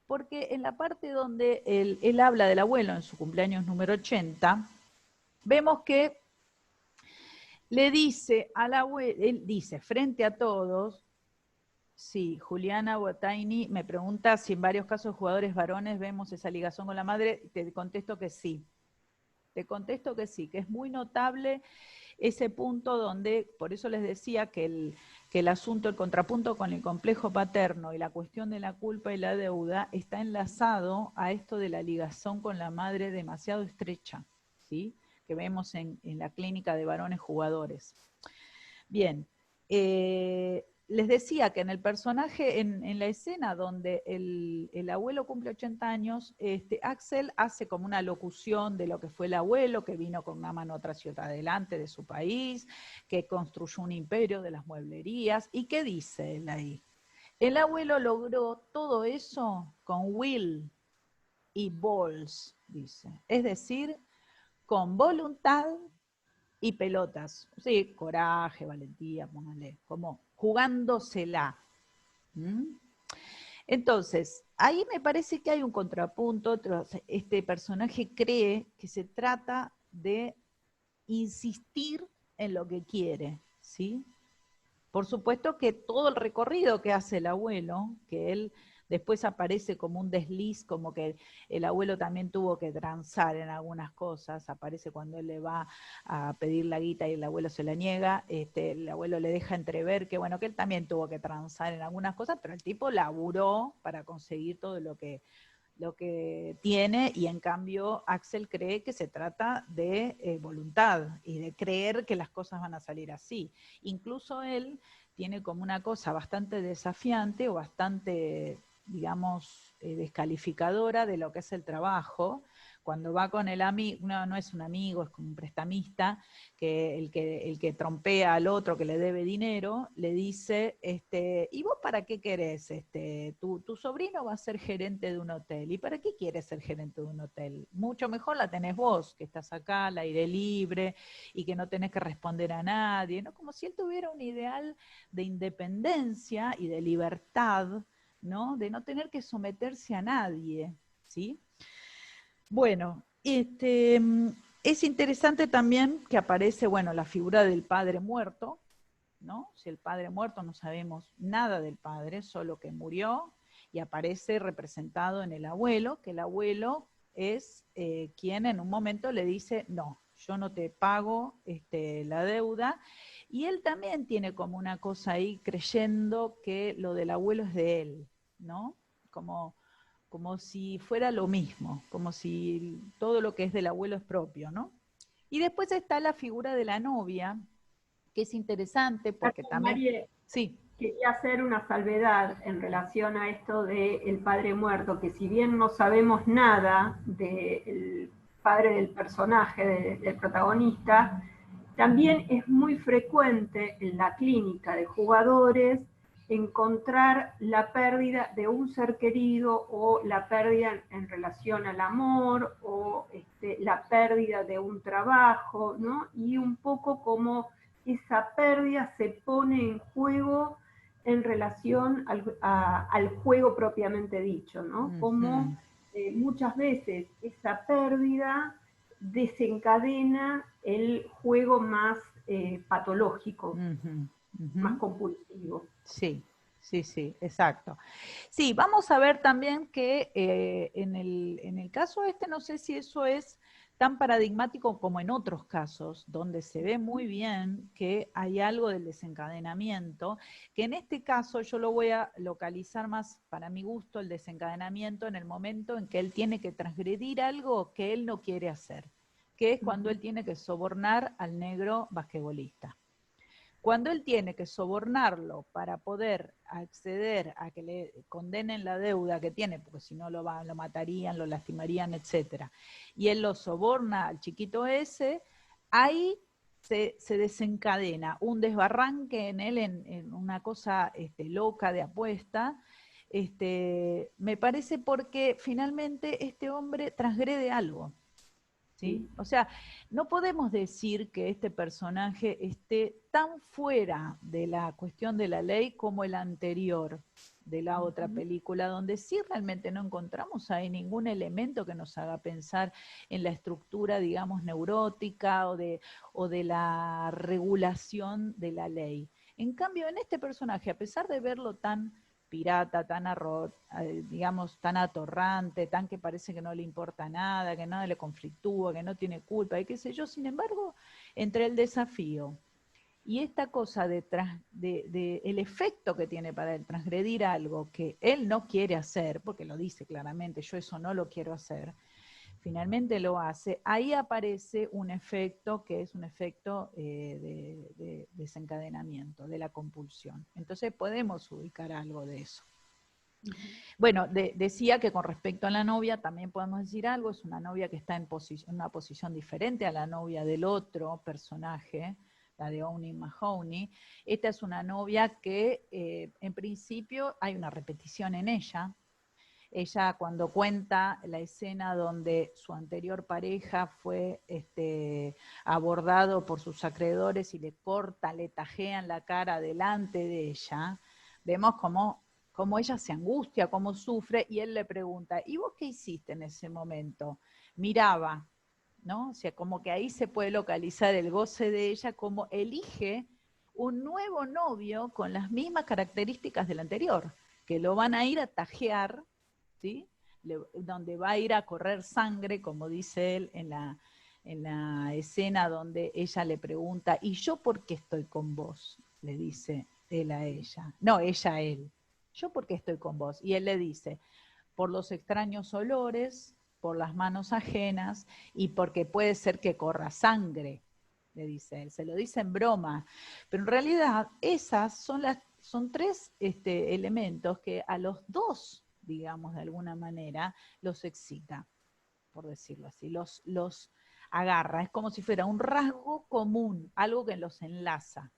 S2: Porque en la parte donde él habla del abuelo en su cumpleaños número 80, vemos que le dice al abuelo, él dice frente a todos, sí, Juliana Botaini me pregunta si en varios casos jugadores varones vemos esa ligación con la madre, te contesto que sí. Te contesto que sí, que es muy notable ese punto donde, por eso les decía que el asunto, el contrapunto con el complejo paterno y la cuestión de la culpa y la deuda está enlazado a esto de la ligación con la madre demasiado estrecha, ¿sí? Que vemos en la clínica de varones jugadores. Bien, les decía que en el personaje, en la escena donde el abuelo cumple 80 años, Axel hace como una locución de lo que fue el abuelo, que vino con una mano atrás y otra adelante de su país, que construyó un imperio de las mueblerías. ¿Y qué dice él ahí? El abuelo logró todo eso con will y balls, dice. Es decir, con voluntad y pelotas. Sí, coraje, valentía, póngale, como jugándosela. ¿Mm? Entonces, ahí me parece que hay un contrapunto. Este personaje cree que se trata de insistir en lo que quiere, ¿sí? Por supuesto que todo el recorrido que hace el abuelo, que él después aparece como un desliz, como que el abuelo también tuvo que transar en algunas cosas, aparece cuando él le va a pedir la guita y el abuelo se la niega, el abuelo le deja entrever que bueno, que él también tuvo que transar en algunas cosas, pero el tipo laburó para conseguir todo lo que tiene, y en cambio Axel cree que se trata de voluntad y de creer que las cosas van a salir así. Incluso él tiene como una cosa bastante desafiante o bastante, digamos, descalificadora de lo que es el trabajo, cuando va con el amigo, no es un amigo, es como un prestamista, que el que trompea al otro que le debe dinero, le dice, ¿y vos para qué querés? Tu sobrino va a ser gerente de un hotel, ¿y para qué quieres ser gerente de un hotel? Mucho mejor la tenés vos, que estás acá al aire libre y que no tenés que responder a nadie, ¿no? Como si él tuviera un ideal de independencia y de libertad, ¿no? De no tener que someterse a nadie, ¿sí? Bueno, es interesante también que aparece, bueno, la figura del padre muerto, ¿no? Si el padre muerto no sabemos nada del padre, solo que murió, y aparece representado en el abuelo, que el abuelo es quien en un momento le dice, no, yo no te pago la deuda, y él también tiene como una cosa ahí creyendo que lo del abuelo es de él, ¿no? Como si fuera lo mismo, como si todo lo que es del abuelo es propio, ¿no? Y después está la figura de la novia, que es interesante porque también...
S3: Marie,
S2: Sí.
S3: quería hacer una salvedad en relación a esto del padre muerto, que si bien no sabemos nada del padre del personaje, del protagonista, también es muy frecuente en la clínica de jugadores encontrar la pérdida de un ser querido o la pérdida en relación al amor o la pérdida de un trabajo, ¿no? Y un poco como esa pérdida se pone en juego en relación al juego propiamente dicho, ¿no? Como muchas veces esa pérdida desencadena el juego más patológico, más compulsivo.
S2: Sí, sí, exacto. Sí, vamos a ver también que en el caso no sé si eso es tan paradigmático como en otros casos, donde se ve muy bien que hay algo del desencadenamiento, que en este caso yo lo voy a localizar más, para mi gusto, el desencadenamiento en el momento en que él tiene que transgredir algo que él no quiere hacer, que es cuando él tiene que sobornar al negro basquetbolista. Cuando él tiene que sobornarlo para poder acceder a que le condenen la deuda que tiene, porque si no lo matarían, lo lastimarían, etc., y él lo soborna al chiquito ese, ahí se desencadena un desbarranque en él, en una cosa loca de apuesta, me parece porque finalmente este hombre transgrede algo. ¿Sí? O sea, no podemos decir que este personaje esté tan fuera de la cuestión de la ley como el anterior de la otra película, donde sí realmente no encontramos ahí ningún elemento que nos haga pensar en la estructura, digamos, neurótica o de la regulación de la ley. En cambio, en este personaje, a pesar de verlo tan pirata, digamos, tan atorrante, tan que parece que no le importa nada, que nada le conflictúa, que no tiene culpa, y qué sé yo. Sin embargo, entre el desafío y esta cosa de el efecto que tiene para él transgredir algo que él no quiere hacer, porque lo dice claramente, yo eso no lo quiero hacer, finalmente lo hace, ahí aparece un efecto que es un efecto de desencadenamiento, de la compulsión. Entonces podemos ubicar algo de eso. Bueno, decía que con respecto a la novia también podemos decir algo, es una novia que está en una posición diferente a la novia del otro personaje, la de Owney Mahoney. Esta es una novia que en principio hay una repetición en ella. Ella cuando cuenta la escena donde su anterior pareja fue abordado por sus acreedores y le tajean la cara delante de ella, vemos cómo ella se angustia, cómo sufre, y él le pregunta, ¿y vos qué hiciste en ese momento? Miraba, ¿no? O sea, como que ahí se puede localizar el goce de ella, como elige un nuevo novio con las mismas características del anterior, que lo van a ir a tajear, ¿sí? Donde va a ir a correr sangre, como dice él en la escena donde ella le pregunta, ¿y yo por qué estoy con vos? Le dice él a ella. No, ella a él. ¿Yo por qué estoy con vos? Y él le dice, por los extraños olores, por las manos ajenas y porque puede ser que corra sangre, le dice él. Se lo dice en broma, pero en realidad esas son tres elementos que a los dos, digamos de alguna manera, los excita. por decirlo así, los agarra, es como si fuera un rasgo común, algo que los enlaza,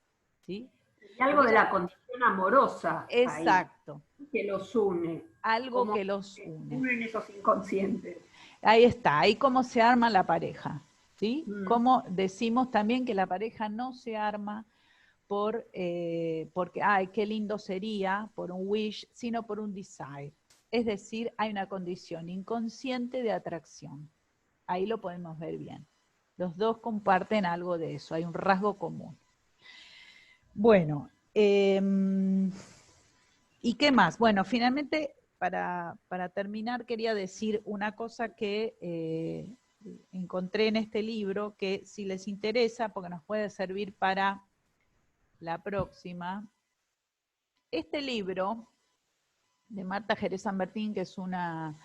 S2: ¿sí?
S3: Y algo de la condición amorosa
S2: exacto,
S3: ahí, que los une.
S2: algo que los une.
S3: Unen esos inconscientes.
S2: Ahí está, ahí cómo se arma la pareja, ¿sí? Como decimos también que la pareja no se arma porque, ay, qué lindo sería, por un wish, sino por un desire. Es decir, hay una condición inconsciente de atracción. Ahí lo podemos ver bien. Los dos comparten algo de eso, hay un rasgo común. Bueno, ¿y qué más? Bueno, finalmente, para terminar, quería decir una cosa que encontré en este libro, que si les interesa, porque nos puede servir para la próxima. Este libro de Marta Jerez San Martín, que es una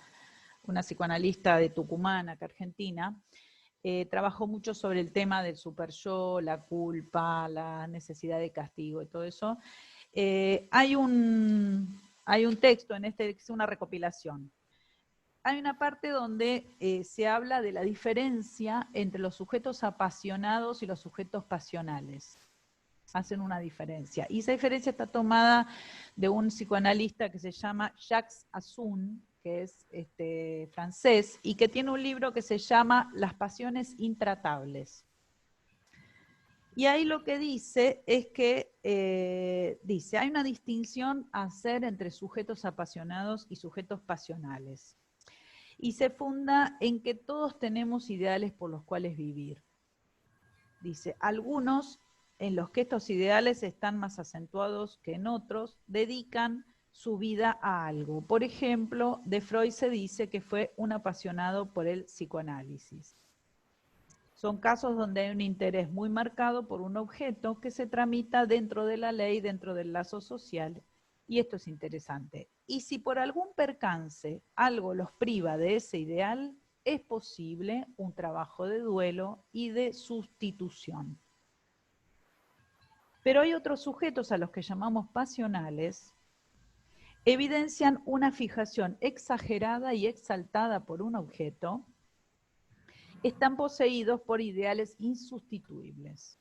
S2: psicoanalista de Tucumán, acá Argentina, trabajó mucho sobre el tema del super yo, la culpa, la necesidad de castigo y todo eso. Hay un texto en este, que es una recopilación. Hay una parte donde se habla de la diferencia entre los sujetos apasionados y los sujetos pasionales. Hacen una diferencia. Y esa diferencia está tomada de un psicoanalista que se llama Jacques Assun, que es francés, y que tiene un libro que se llama Las pasiones intratables. Y ahí lo que dice es que, hay una distinción a hacer entre sujetos apasionados y sujetos pasionales. Y se funda en que todos tenemos ideales por los cuales vivir. Dice, algunos en los que estos ideales están más acentuados que en otros, dedican su vida a algo. Por ejemplo, de Freud se dice que fue un apasionado por el psicoanálisis. Son casos donde hay un interés muy marcado por un objeto que se tramita dentro de la ley, dentro del lazo social, y esto es interesante. Y si por algún percance algo los priva de ese ideal, es posible un trabajo de duelo y de sustitución. Pero hay otros sujetos a los que llamamos pasionales, evidencian una fijación exagerada y exaltada por un objeto, están poseídos por ideales insustituibles.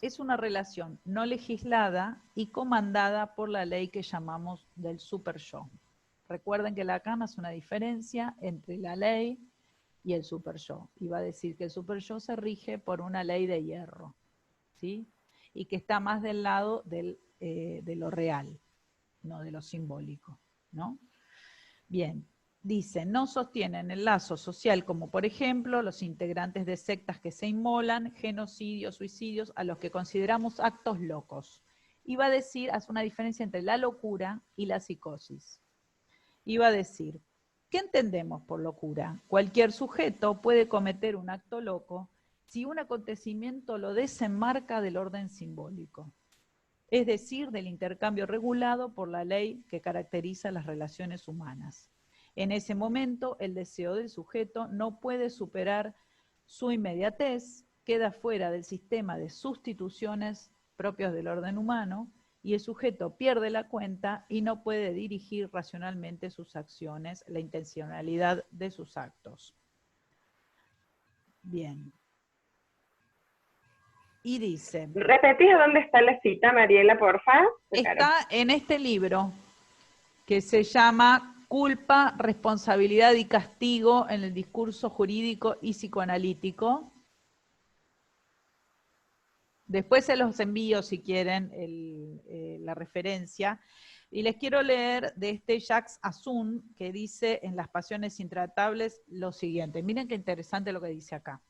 S2: Es una relación no legislada y comandada por la ley que llamamos del super yo. Recuerden que Lacan hace una diferencia entre la ley y el super yo. Y va a decir que el super yo se rige por una ley de hierro, ¿sí? Y que está más del lado de lo real, no de lo simbólico, ¿no? Bien, dice, no sostienen el lazo social como, por ejemplo, los integrantes de sectas que se inmolan, genocidios, suicidios, a los que consideramos actos locos. Y va a decir, hace una diferencia entre la locura y la psicosis. Y va a decir, ¿qué entendemos por locura? Cualquier sujeto puede cometer un acto loco si un acontecimiento lo desenmarca del orden simbólico, es decir, del intercambio regulado por la ley que caracteriza las relaciones humanas. En ese momento, el deseo del sujeto no puede superar su inmediatez, queda fuera del sistema de sustituciones propios del orden humano, y el sujeto pierde la cuenta y no puede dirigir racionalmente sus acciones, la intencionalidad de sus actos. Bien. Y dice...
S4: ¿Repetís dónde está la cita, Mariela, porfa?
S2: Está en este libro, que se llama Culpa, Responsabilidad y Castigo en el Discurso Jurídico y Psicoanalítico. Después se los envío, si quieren, la referencia. Y les quiero leer de Jacques Assun, que dice en Las pasiones intratables lo siguiente. Miren qué interesante lo que dice acá.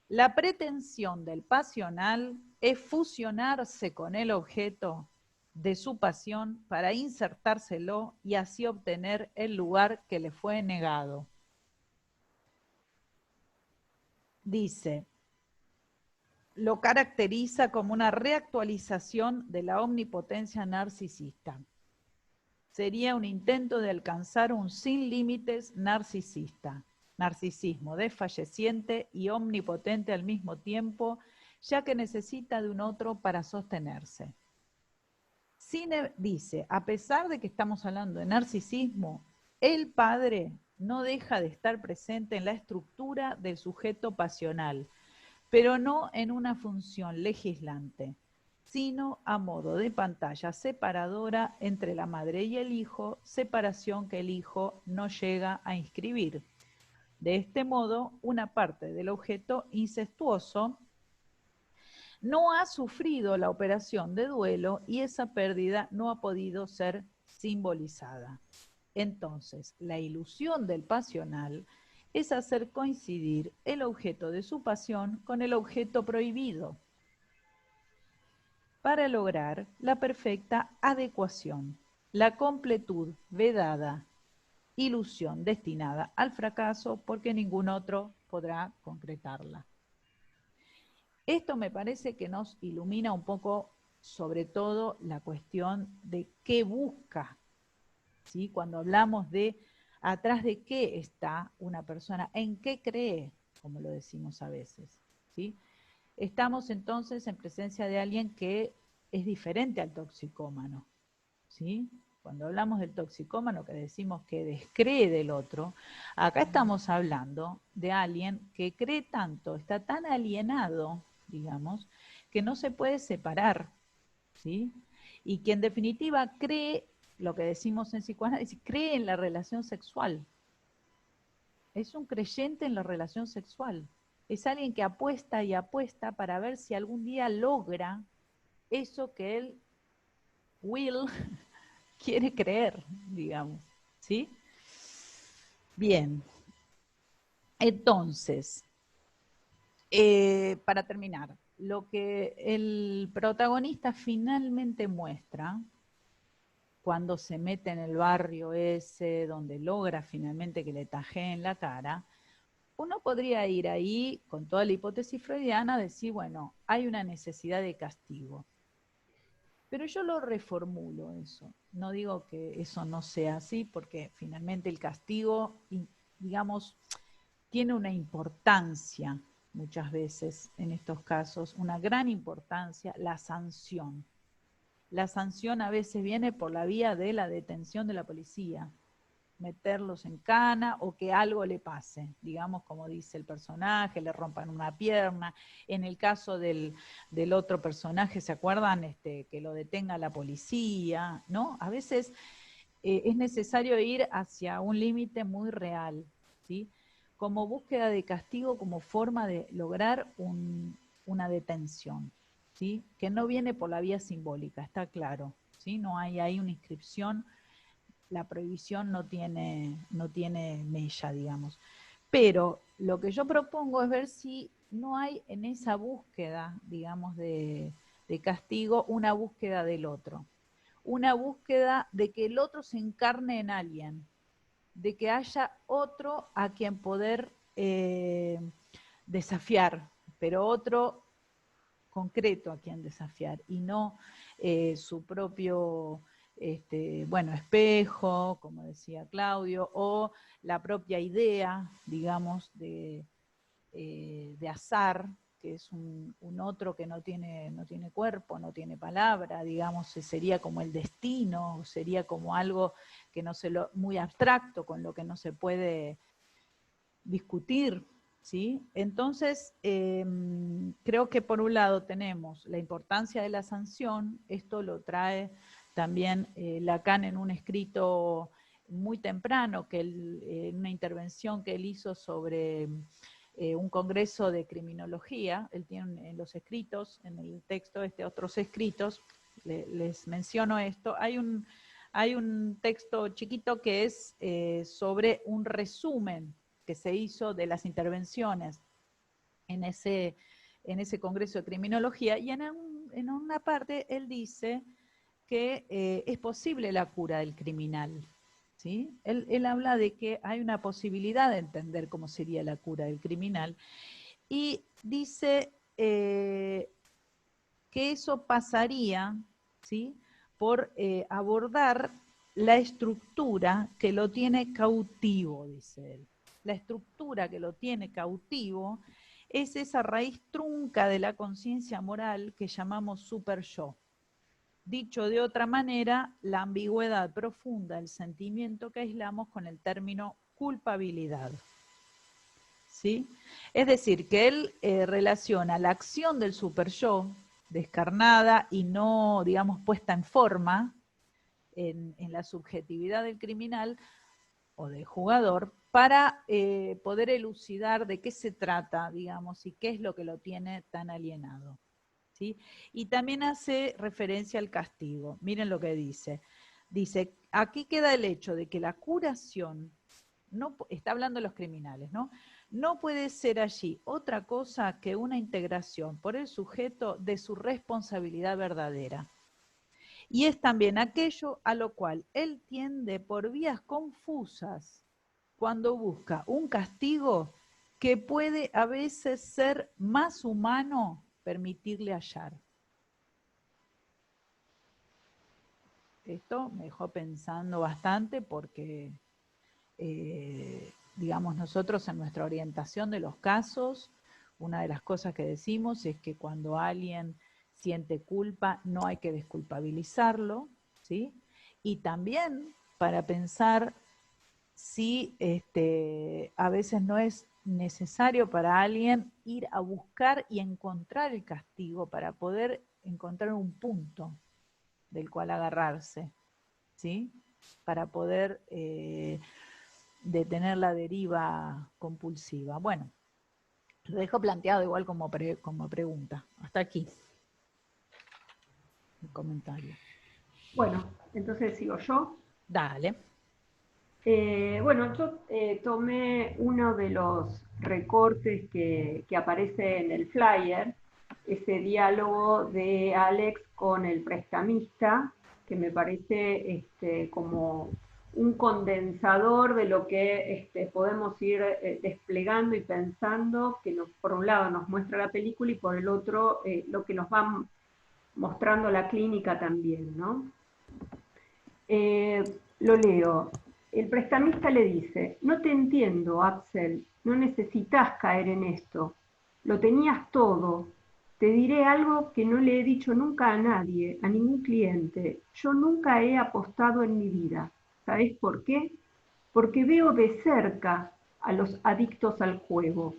S2: La pretensión del pasional es fusionarse con el objeto de su pasión para insertárselo y así obtener el lugar que le fue negado. Dice, lo caracteriza como una reactualización de la omnipotencia narcisista. Sería un intento de alcanzar un sin límites narcisismo desfalleciente y omnipotente al mismo tiempo, ya que necesita de un otro para sostenerse. Dice, a pesar de que estamos hablando de narcisismo, el padre no deja de estar presente en la estructura del sujeto pasional, pero no en una función legislante, sino a modo de pantalla separadora entre la madre y el hijo, separación que el hijo no llega a inscribir. De este modo, una parte del objeto incestuoso no ha sufrido la operación de duelo y esa pérdida no ha podido ser simbolizada. Entonces, la ilusión del pasional es hacer coincidir el objeto de su pasión con el objeto prohibido para lograr la perfecta adecuación, la completud vedada, ilusión destinada al fracaso porque ningún otro podrá concretarla. Esto me parece que nos ilumina un poco, sobre todo, la cuestión de qué busca, ¿sí? Cuando hablamos de atrás de qué está una persona, en qué cree, como lo decimos a veces, ¿sí? Estamos entonces en presencia de alguien que es diferente al toxicómano, ¿sí? Cuando hablamos del toxicómano, que decimos que descree del otro, acá estamos hablando de alguien que cree tanto, está tan alienado, digamos, que no se puede separar, ¿sí? Y que en definitiva cree, lo que decimos en psicoanálisis, cree en la relación sexual. Es un creyente en la relación sexual. Es alguien que apuesta y apuesta para ver si algún día logra eso que él quiere creer, digamos, ¿sí? Bien. Entonces, para terminar, lo que el protagonista finalmente muestra cuando se mete en el barrio ese, donde logra finalmente que le tajeen la cara, uno podría ir ahí, con toda la hipótesis freudiana, decir, bueno, hay una necesidad de castigo. Pero yo lo reformulo eso. No digo que eso no sea así, porque finalmente el castigo, digamos, tiene una importancia muchas veces en estos casos, una gran importancia, la sanción. La sanción a veces viene por la vía de la detención de la policía, meterlos en cana o que algo le pase, digamos como dice el personaje, le rompan una pierna. En el caso del otro personaje, ¿se acuerdan? Que lo detenga la policía, ¿no? A veces es necesario ir hacia un límite muy real, ¿sí? Como búsqueda de castigo, como forma de lograr una detención, ¿sí? Que no viene por la vía simbólica, está claro, ¿sí? No hay ahí una inscripción, la prohibición no tiene mella, digamos. Pero lo que yo propongo es ver si no hay en esa búsqueda, digamos, de castigo, una búsqueda del otro. Una búsqueda de que el otro se encarne en alguien, de que haya otro a quien poder desafiar, pero otro concreto a quien desafiar, y no su propio espejo, como decía Claudio, o la propia idea, digamos, de azar, que es un otro que no tiene cuerpo, no tiene palabra, digamos, sería como el destino, sería como algo que no se muy abstracto, con lo que no se puede discutir, ¿sí? Entonces, creo que por un lado tenemos la importancia de la sanción, esto lo trae también Lacan en un escrito muy temprano, en una intervención que él hizo sobre un congreso de criminología. Él tiene en los escritos, en el texto otros escritos, les menciono esto, hay un texto chiquito que es sobre un resumen que se hizo de las intervenciones en ese congreso de criminología, y en una parte él dice que es posible la cura del criminal, ¿sí? Él habla de que hay una posibilidad de entender cómo sería la cura del criminal, y dice que eso pasaría, ¿sí?, por abordar la estructura que lo tiene cautivo, dice él. La estructura que lo tiene cautivo es esa raíz trunca de la conciencia moral que llamamos super yo. Dicho de otra manera, la ambigüedad profunda del sentimiento que aislamos con el término culpabilidad. ¿Sí? Es decir, que él relaciona la acción del superyo, descarnada y no, digamos, puesta en forma, en la subjetividad del criminal o del jugador, para poder elucidar de qué se trata, digamos, y qué es lo que lo tiene tan alienado. ¿Sí? Y también hace referencia al castigo. Miren lo que dice. Dice, aquí queda el hecho de que la curación, no, está hablando de los criminales, ¿no? No puede ser allí otra cosa que una integración por el sujeto de su responsabilidad verdadera. Y es también aquello a lo cual él tiende por vías confusas cuando busca un castigo que puede a veces ser más humano permitirle hallar. Esto me dejó pensando bastante porque, digamos, nosotros en nuestra orientación de los casos, una de las cosas que decimos es que cuando alguien siente culpa no hay que desculpabilizarlo, ¿sí? Y también para pensar si a veces no es necesario para alguien ir a buscar y encontrar el castigo para poder encontrar un punto del cual agarrarse, ¿sí? Para poder detener la deriva compulsiva. Bueno, lo dejo planteado igual como pregunta. Hasta aquí el comentario.
S3: Bueno, entonces sigo yo.
S2: Dale.
S3: Bueno, yo tomé uno de los recortes que aparece en el flyer, ese diálogo de Alex con el prestamista, que me parece como un condensador de lo que podemos ir desplegando y pensando, que por un lado nos muestra la película y por el otro lo que nos va mostrando la clínica también, ¿no? Lo leo. El prestamista le dice, no te entiendo, Axel, no necesitas caer en esto. Lo tenías todo. Te diré algo que no le he dicho nunca a nadie, a ningún cliente. Yo nunca he apostado en mi vida. ¿Sabes por qué? Porque veo de cerca a los adictos al juego,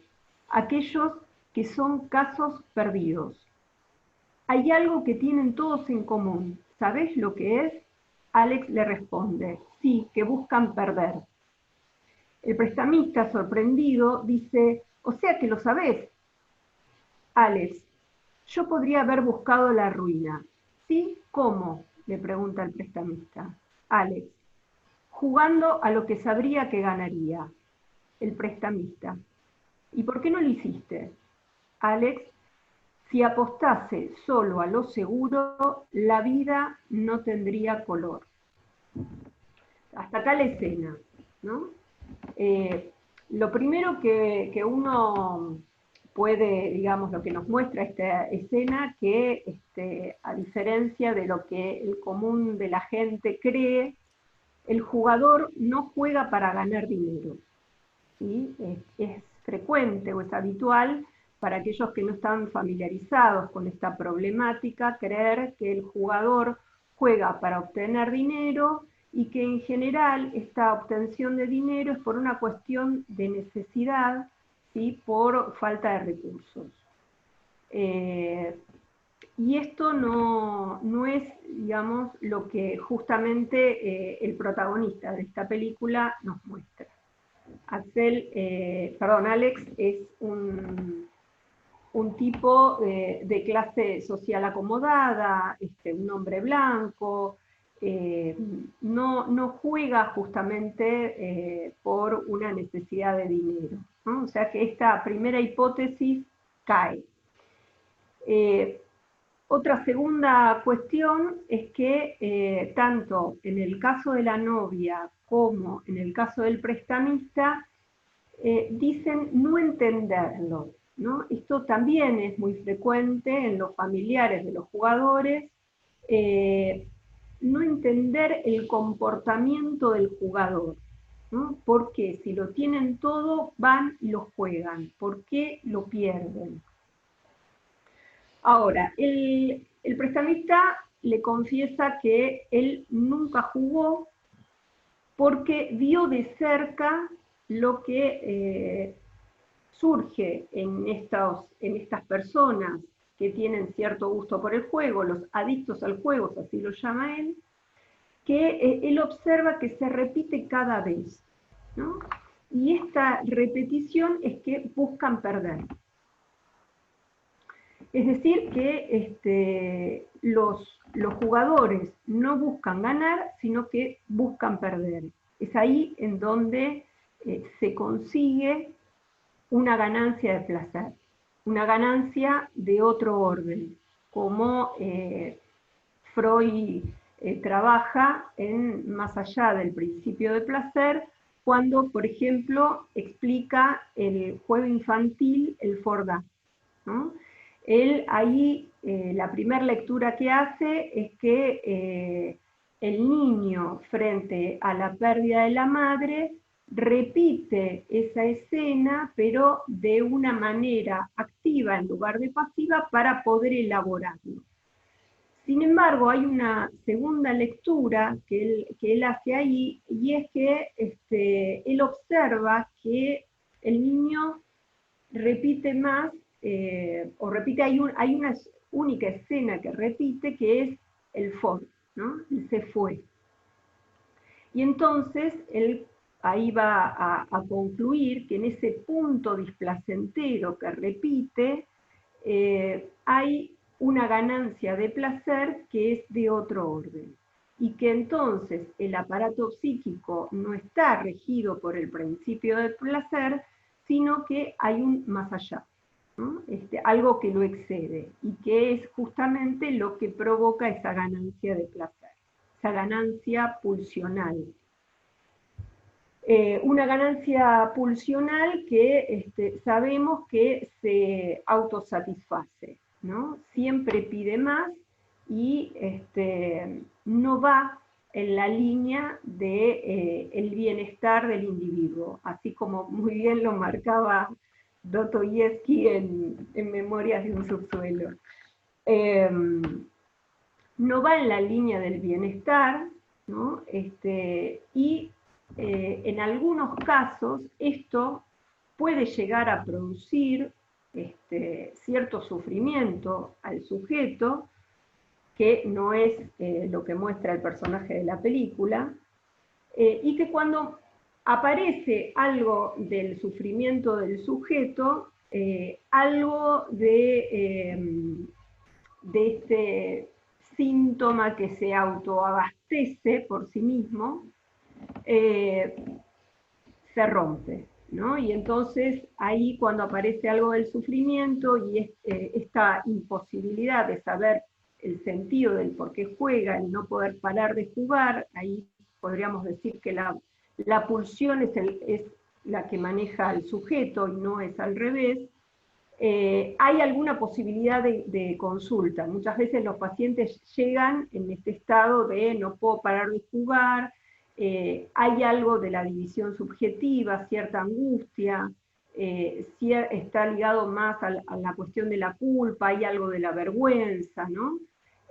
S3: aquellos que son casos perdidos. Hay algo que tienen todos en común. ¿Sabes lo que es? Alex le responde, sí, que buscan perder. El prestamista, sorprendido, dice, o sea que lo sabés. Alex, yo podría haber buscado la ruina. ¿Sí? ¿Cómo? Le pregunta el prestamista. Alex, jugando a lo que sabría que ganaría. El prestamista. ¿Y por qué no lo hiciste? Alex, si apostase solo a lo seguro, la vida no tendría color. Hasta acá la escena, ¿no? Lo primero que uno puede, digamos, lo que nos muestra esta escena, que a diferencia de lo que el común de la gente cree, el jugador no juega para ganar dinero, ¿sí? Es frecuente o es habitual para aquellos que no están familiarizados con esta problemática creer que el jugador juega para obtener dinero y que en general esta obtención de dinero es por una cuestión de necesidad, ¿sí? Por falta de recursos. Y esto no es, digamos, lo que justamente el protagonista de esta película nos muestra. Alex es un tipo de clase social acomodada, un hombre blanco, no juega justamente por una necesidad de dinero, ¿no? O sea que esta primera hipótesis cae. Otra segunda cuestión es que tanto en el caso de la novia como en el caso del prestamista dicen no entenderlo, ¿no? Esto también es muy frecuente en los familiares de los jugadores, no entender el comportamiento del jugador, ¿no? ¿Por qué? Si lo tienen todo, van y lo juegan. ¿Por qué lo pierden? Ahora, el prestamista le confiesa que él nunca jugó porque vio de cerca lo que surge en estas personas que tienen cierto gusto por el juego, los adictos al juego, así lo llama él, que él observa que se repite cada vez, ¿no? Y esta repetición es que buscan perder. Es decir, que los jugadores no buscan ganar, sino que buscan perder. Es ahí en donde se consigue una ganancia de placer, una ganancia de otro orden, como Freud trabaja en más allá del principio de placer, cuando, por ejemplo, explica el juego infantil, el Fordá, ¿no? Él ahí, la primera lectura que hace es que el niño, frente a la pérdida de la madre, repite esa escena, pero de una manera activa en lugar de pasiva para poder elaborarlo. Sin embargo, hay una segunda lectura que él hace ahí, y es que él observa que el niño repite más, o repite, hay una única escena que repite, que es el fue, ¿no? El se fue. Y entonces él ahí va a concluir que en ese punto displacentero que repite, hay una ganancia de placer que es de otro orden, y que entonces el aparato psíquico no está regido por el principio del placer, sino que hay un más allá, ¿no? Algo que lo excede, y que es justamente lo que provoca esa ganancia de placer, esa ganancia pulsional. Una ganancia pulsional que sabemos que se autosatisface, ¿no? Siempre pide más y no va en la línea del bienestar del individuo, así como muy bien lo marcaba Dostoyevsky en Memorias de un subsuelo. No va en la línea del bienestar, ¿no? Y en algunos casos esto puede llegar a producir cierto sufrimiento al sujeto, que no es lo que muestra el personaje de la película, y que cuando aparece algo del sufrimiento del sujeto, algo de este síntoma que se autoabastece por sí mismo, se rompe, ¿no? Y entonces ahí, cuando aparece algo del sufrimiento y esta imposibilidad de saber el sentido del por qué juega, el no poder parar de jugar, ahí podríamos decir que la pulsión es la que maneja al sujeto y no es al revés. Hay alguna posibilidad de consulta. Muchas veces los pacientes llegan en este estado de no puedo parar de jugar, hay algo de la división subjetiva, cierta angustia, está ligado más a la cuestión de la culpa, hay algo de la vergüenza, ¿no?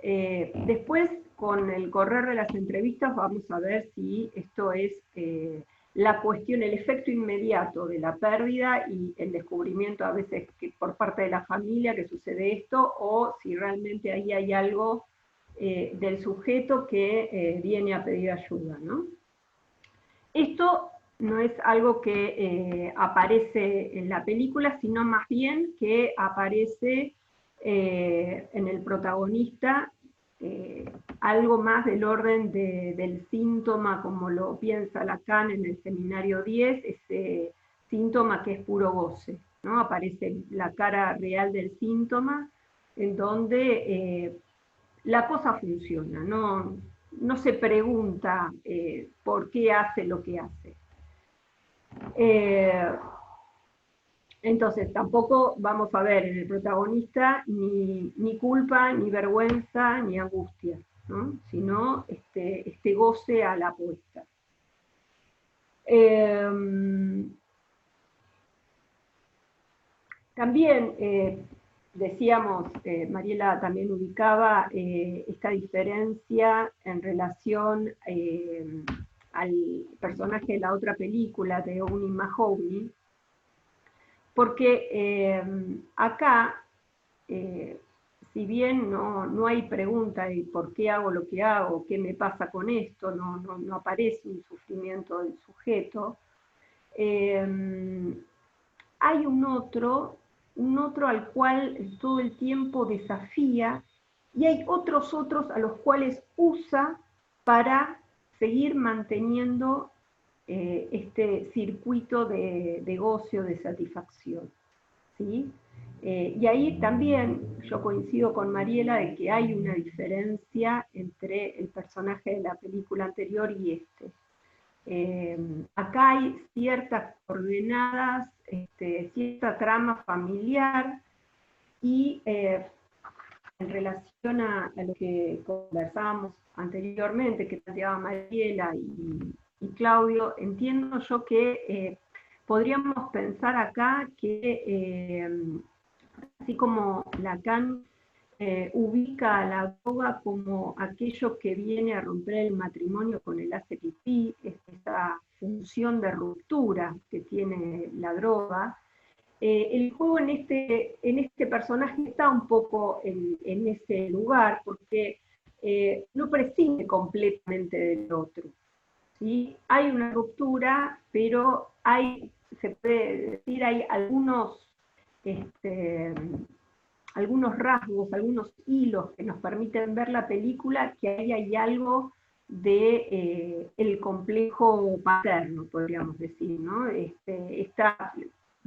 S3: Después, con el correr de las entrevistas, vamos a ver si esto es la cuestión, el efecto inmediato de la pérdida y el descubrimiento a veces que por parte de la familia que sucede esto, o si realmente ahí hay algo del sujeto que viene a pedir ayuda, ¿no? Esto no es algo que aparece en la película, sino más bien que aparece en el protagonista, algo más del orden del síntoma, como lo piensa Lacan en el Seminario 10, ese síntoma que es puro goce, ¿no? Aparece la cara real del síntoma, en donde la cosa funciona, no se pregunta por qué hace lo que hace. Entonces, tampoco vamos a ver en el protagonista ni culpa, ni vergüenza, ni angustia, ¿no? Sino este goce a la apuesta. También decíamos, Mariela también ubicaba esta diferencia en relación al personaje de la otra película, de Uni Mahowny, porque acá, si bien no hay pregunta de por qué hago lo que hago, qué me pasa con esto, no aparece un sufrimiento del sujeto, hay un otro al cual todo el tiempo desafía, y hay otros a los cuales usa para seguir manteniendo este circuito de goce, de satisfacción, ¿sí? Y ahí también yo coincido con Mariela de que hay una diferencia entre el personaje de la película anterior y este. Acá hay ciertas coordenadas, cierta trama familiar, y en relación a lo que conversábamos anteriormente, que planteaba Mariela y Claudio, entiendo yo que podríamos pensar acá que, así como Lacan ubica a la droga como aquello que viene a romper el matrimonio con el hace pipí, esa función de ruptura que tiene la droga, el juego en este personaje está un poco en ese lugar, porque no prescinde completamente del otro, ¿sí? Hay una ruptura, pero se puede decir, hay algunos rasgos, algunos hilos que nos permiten ver la película, que ahí hay algo de el complejo paterno, podríamos decir, ¿no?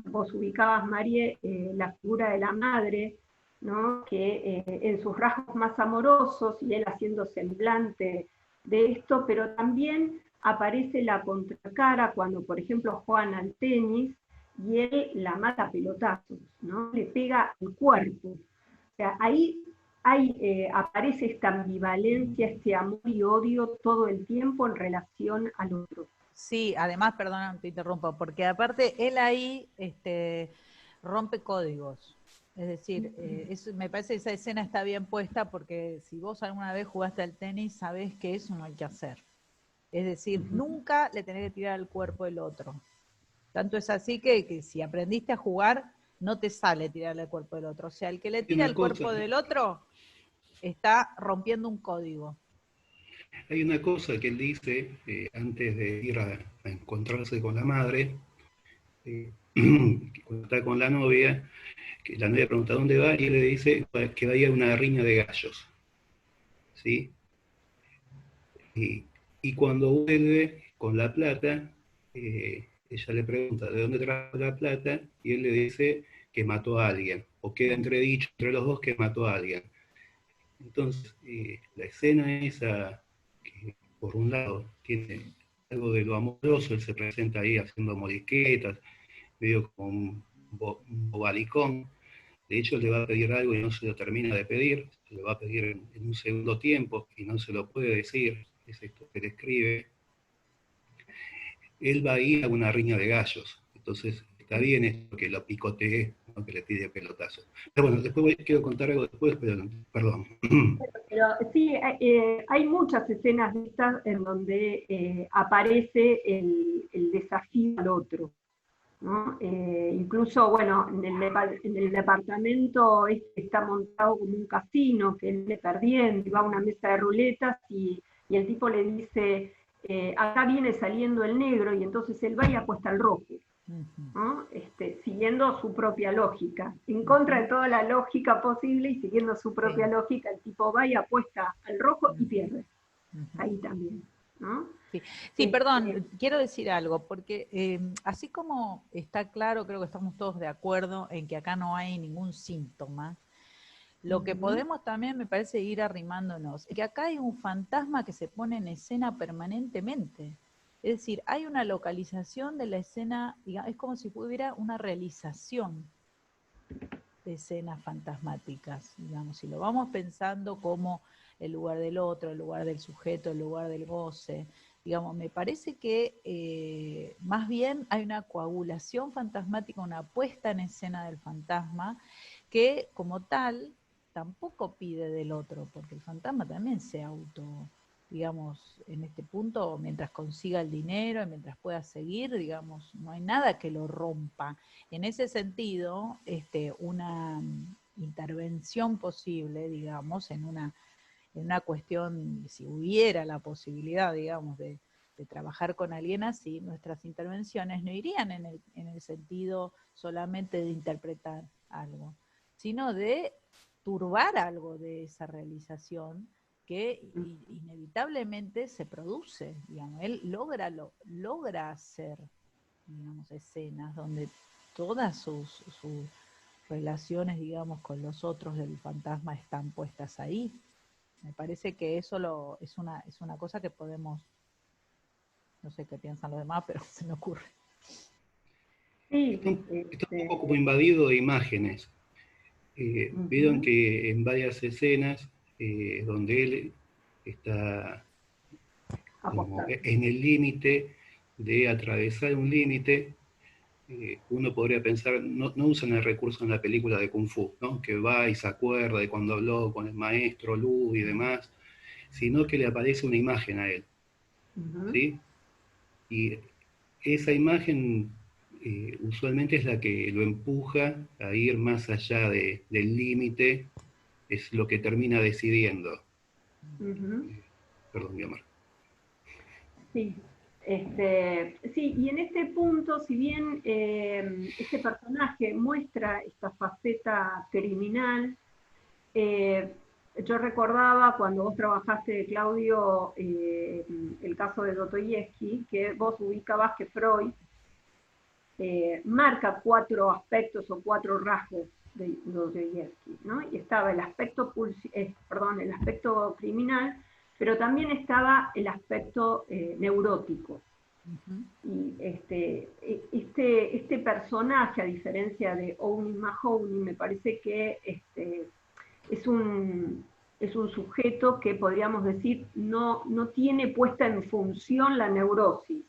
S3: Vos ubicabas, Marie, la figura de la madre, ¿no? Que en sus rasgos más amorosos, y él haciendo semblante de esto, pero también aparece la contracara cuando, por ejemplo, juegan al tenis, y él la mata a pelotazos, ¿no? Le pega al cuerpo. O sea, ahí aparece esta ambivalencia, este amor y odio todo el tiempo en relación al otro.
S2: Sí, además, perdona, te interrumpo, porque aparte él ahí rompe códigos. Es decir, me parece que esa escena está bien puesta, porque si vos alguna vez jugaste al tenis, sabés que eso no hay que hacer. Es decir, nunca le tenés que tirar al cuerpo del otro. Tanto es así que si aprendiste a jugar, no te sale tirarle al cuerpo del otro. O sea, el que le tira al cuerpo del otro está rompiendo un código.
S1: Hay una cosa que él dice antes de ir a encontrarse con la madre, cuando está con la novia, que la novia pregunta dónde va, y él le dice que va a ir a una riña de gallos, ¿sí? Y cuando vuelve con la plata, ella le pregunta de dónde trajo la plata, y él le dice que mató a alguien, o queda entredicho entre los dos que mató a alguien. Entonces, la escena esa, que por un lado tiene algo de lo amoroso, él se presenta ahí haciendo moriquetas, medio como un bobalicón. De hecho, le va a pedir algo y no se lo termina de pedir, se lo va a pedir en un segundo tiempo y no se lo puede decir, es esto que le escribe. Él va a ir a una riña de gallos, entonces está bien esto que lo picotee, ¿no? Que le pide pelotazo. Pero bueno, después quiero contar algo después, pero perdón.
S3: Pero sí, hay muchas escenas de estas en donde aparece el desafío al otro, ¿no? Incluso, bueno, en el departamento está montado como un casino, que él le perdiendo, y va a una mesa de ruletas, y el tipo le dice, acá viene saliendo el negro, y entonces él va y apuesta al rojo, ¿no? Siguiendo su propia lógica, en contra de toda la lógica posible, y siguiendo su propia lógica, el tipo va y apuesta al rojo y pierde. Ahí también, ¿no?
S2: Sí, perdón, quiero decir algo, porque así como está claro, creo que estamos todos de acuerdo en que acá no hay ningún síntoma, lo que podemos también, me parece, ir arrimándonos, es que acá hay un fantasma que se pone en escena permanentemente. Es decir, hay una localización de la escena, digamos, es como si hubiera una realización de escenas fantasmáticas, digamos, si lo vamos pensando como el lugar del otro, el lugar del sujeto, el lugar del goce, digamos, me parece que más bien hay una coagulación fantasmática, una puesta en escena del fantasma, que como tal tampoco pide del otro, porque el fantasma también se digamos, en este punto, mientras consiga el dinero y mientras pueda seguir, digamos, no hay nada que lo rompa. En ese sentido, una intervención posible, digamos, en una cuestión, si hubiera la posibilidad, digamos, de trabajar con alguien así, nuestras intervenciones no irían en el sentido solamente de interpretar algo, sino de turbar algo de esa realización que inevitablemente se produce, digamos. Él logra hacer, digamos, escenas donde todas sus relaciones, digamos, con los otros del fantasma están puestas ahí. Me parece que eso es una cosa que podemos, no sé qué piensan los demás, pero se me ocurre.
S3: Sí,
S1: Está un poco como invadido de imágenes. Vieron que en varias escenas donde él está como en el límite de atravesar un límite, uno podría pensar, no usan el recurso en la película de Kung Fu, ¿no? Que va y se acuerda de cuando habló con el maestro Lu y demás, sino que le aparece una imagen a él, ¿sí? Y esa imagen usualmente es la que lo empuja a ir más allá del límite, es lo que termina decidiendo. Perdón, mi amor.
S3: Sí, sí, y en este punto, si bien este personaje muestra esta faceta criminal, yo recordaba cuando vos trabajaste, Claudio, el caso de Dostoyevsky, que vos ubicabas que Freud marca 4 aspectos o 4 rasgos de Dostoyevsky, ¿no? Y estaba el aspecto, el aspecto criminal, pero también estaba el aspecto neurótico. Y este personaje, a diferencia de Owni Mahoney, me parece que es un sujeto que podríamos decir no tiene puesta en función la neurosis,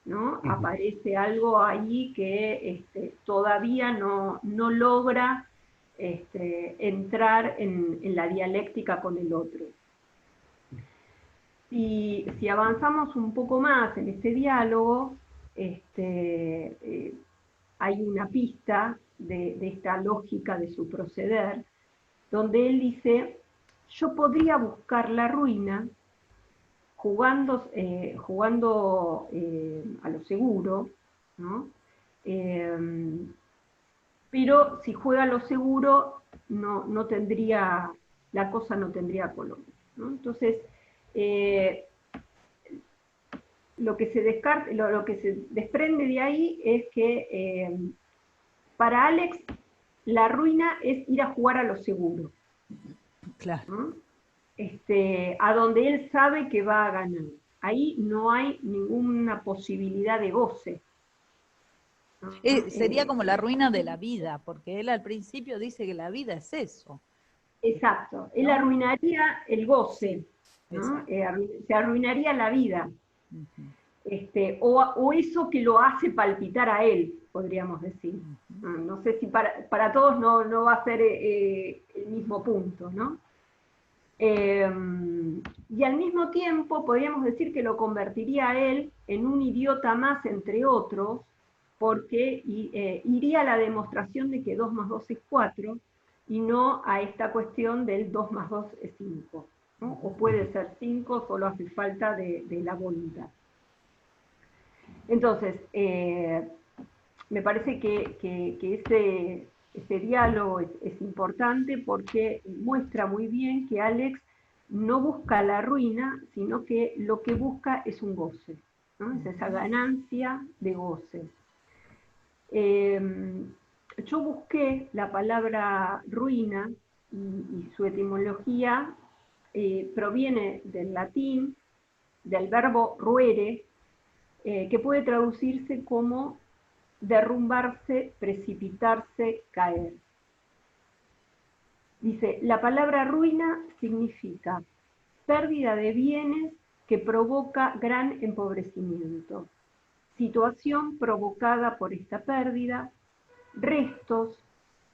S3: ¿no? Aparece algo ahí que todavía no logra entrar en la dialéctica con el otro. Si avanzamos un poco más en este diálogo, hay una pista de esta lógica de su proceder, donde él dice, yo podría buscar la ruina jugando a lo seguro, ¿no? Pero si juega a lo seguro, no tendría, la cosa no tendría color, ¿no? Entonces, lo que se desprende de ahí es que para Alex la ruina es ir a jugar a lo seguro.
S2: Claro.
S3: ¿No? A donde él sabe que va a ganar. Ahí no hay ninguna posibilidad de goce. ¿No?
S2: Sería como la ruina de la vida, porque él al principio dice que la vida es eso.
S3: Exacto. Él arruinaría el goce, ¿no? Se arruinaría la vida. O eso que lo hace palpitar a él, podríamos decir. No sé si para todos no va a ser el mismo punto, ¿no? Y al mismo tiempo podríamos decir que lo convertiría a él en un idiota más entre otros, porque iría a la demostración de que 2 más 2 es 4, y no a esta cuestión del 2 más 2 es 5, ¿no? O puede ser 5, solo hace falta de la voluntad. Entonces, me parece que ese diálogo es importante porque muestra muy bien que Alex no busca la ruina, sino que lo que busca es un goce, ¿no? Es esa ganancia de goce. Yo busqué la palabra ruina y su etimología proviene del latín, del verbo ruere, que puede traducirse como derrumbarse, precipitarse, caer. Dice, la palabra ruina significa pérdida de bienes que provoca gran empobrecimiento, situación provocada por esta pérdida, restos,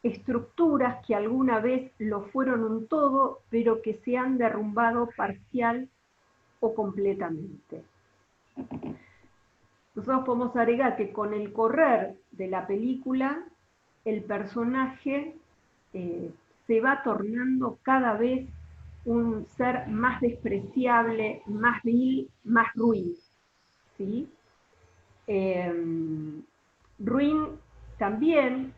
S3: estructuras que alguna vez lo fueron un todo, pero que se han derrumbado parcial o completamente. Nosotros podemos agregar que con el correr de la película, el personaje se va tornando cada vez un ser más despreciable, más vil, más ruin, ¿sí? Ruin también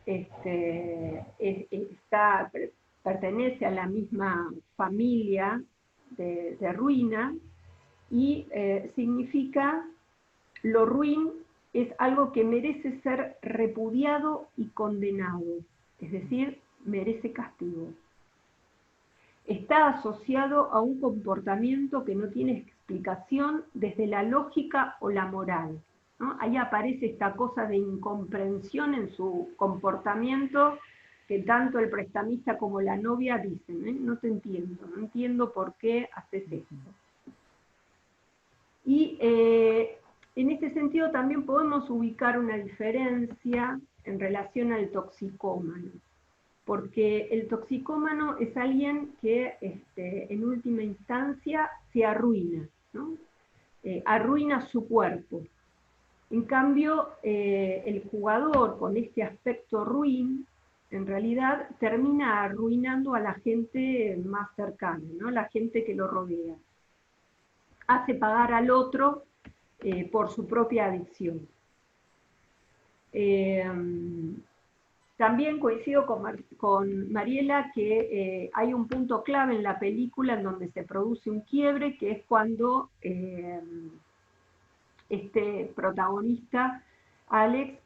S3: pertenece a la misma familia de ruina y significa lo ruin es algo que merece ser repudiado y condenado, es decir, merece castigo. Está asociado a un comportamiento que no tiene explicación desde la lógica o la moral, ¿no? Ahí aparece esta cosa de incomprensión en su comportamiento que tanto el prestamista como la novia dicen, no te entiendo, no entiendo por qué haces esto. Y en este sentido también podemos ubicar una diferencia en relación al toxicómano, porque el toxicómano es alguien que en última instancia se arruina, ¿no? Arruina su cuerpo. En cambio, el jugador con este aspecto ruin, en realidad termina arruinando a la gente más cercana, ¿no? La gente que lo rodea. Hace pagar al otro por su propia adicción. También coincido con Mariela que hay un punto clave en la película en donde se produce un quiebre, que es cuando este protagonista, Alex,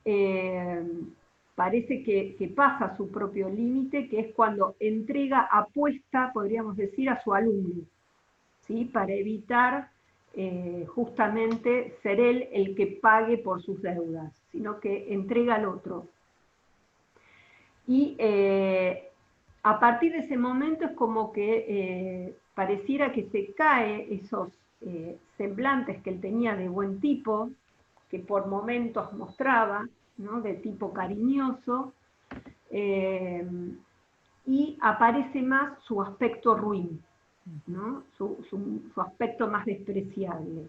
S3: parece que pasa su propio límite, que es cuando entrega apuesta, podríamos decir, a su alumno, ¿sí? Para evitar justamente ser él el que pague por sus deudas, sino que entrega al otro. Y a partir de ese momento es como que pareciera que se cae esos semblantes que él tenía de buen tipo, que por momentos mostraba, ¿no? De tipo cariñoso, y aparece más su aspecto ruin, ¿no? Su aspecto más despreciable.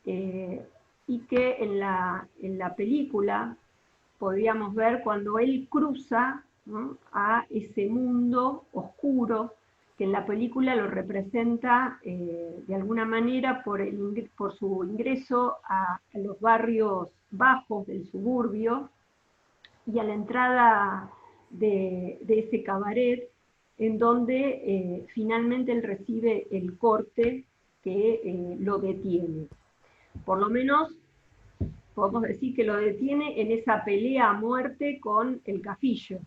S3: Y que en la película podríamos ver cuando él cruza, ¿no? A ese mundo oscuro, que en la película lo representa de alguna manera por su ingreso a los barrios bajos del suburbio y a la entrada de ese cabaret, en donde finalmente él recibe el corte que lo detiene. Por lo menos podemos decir que lo detiene en esa pelea a muerte con el Cafillo,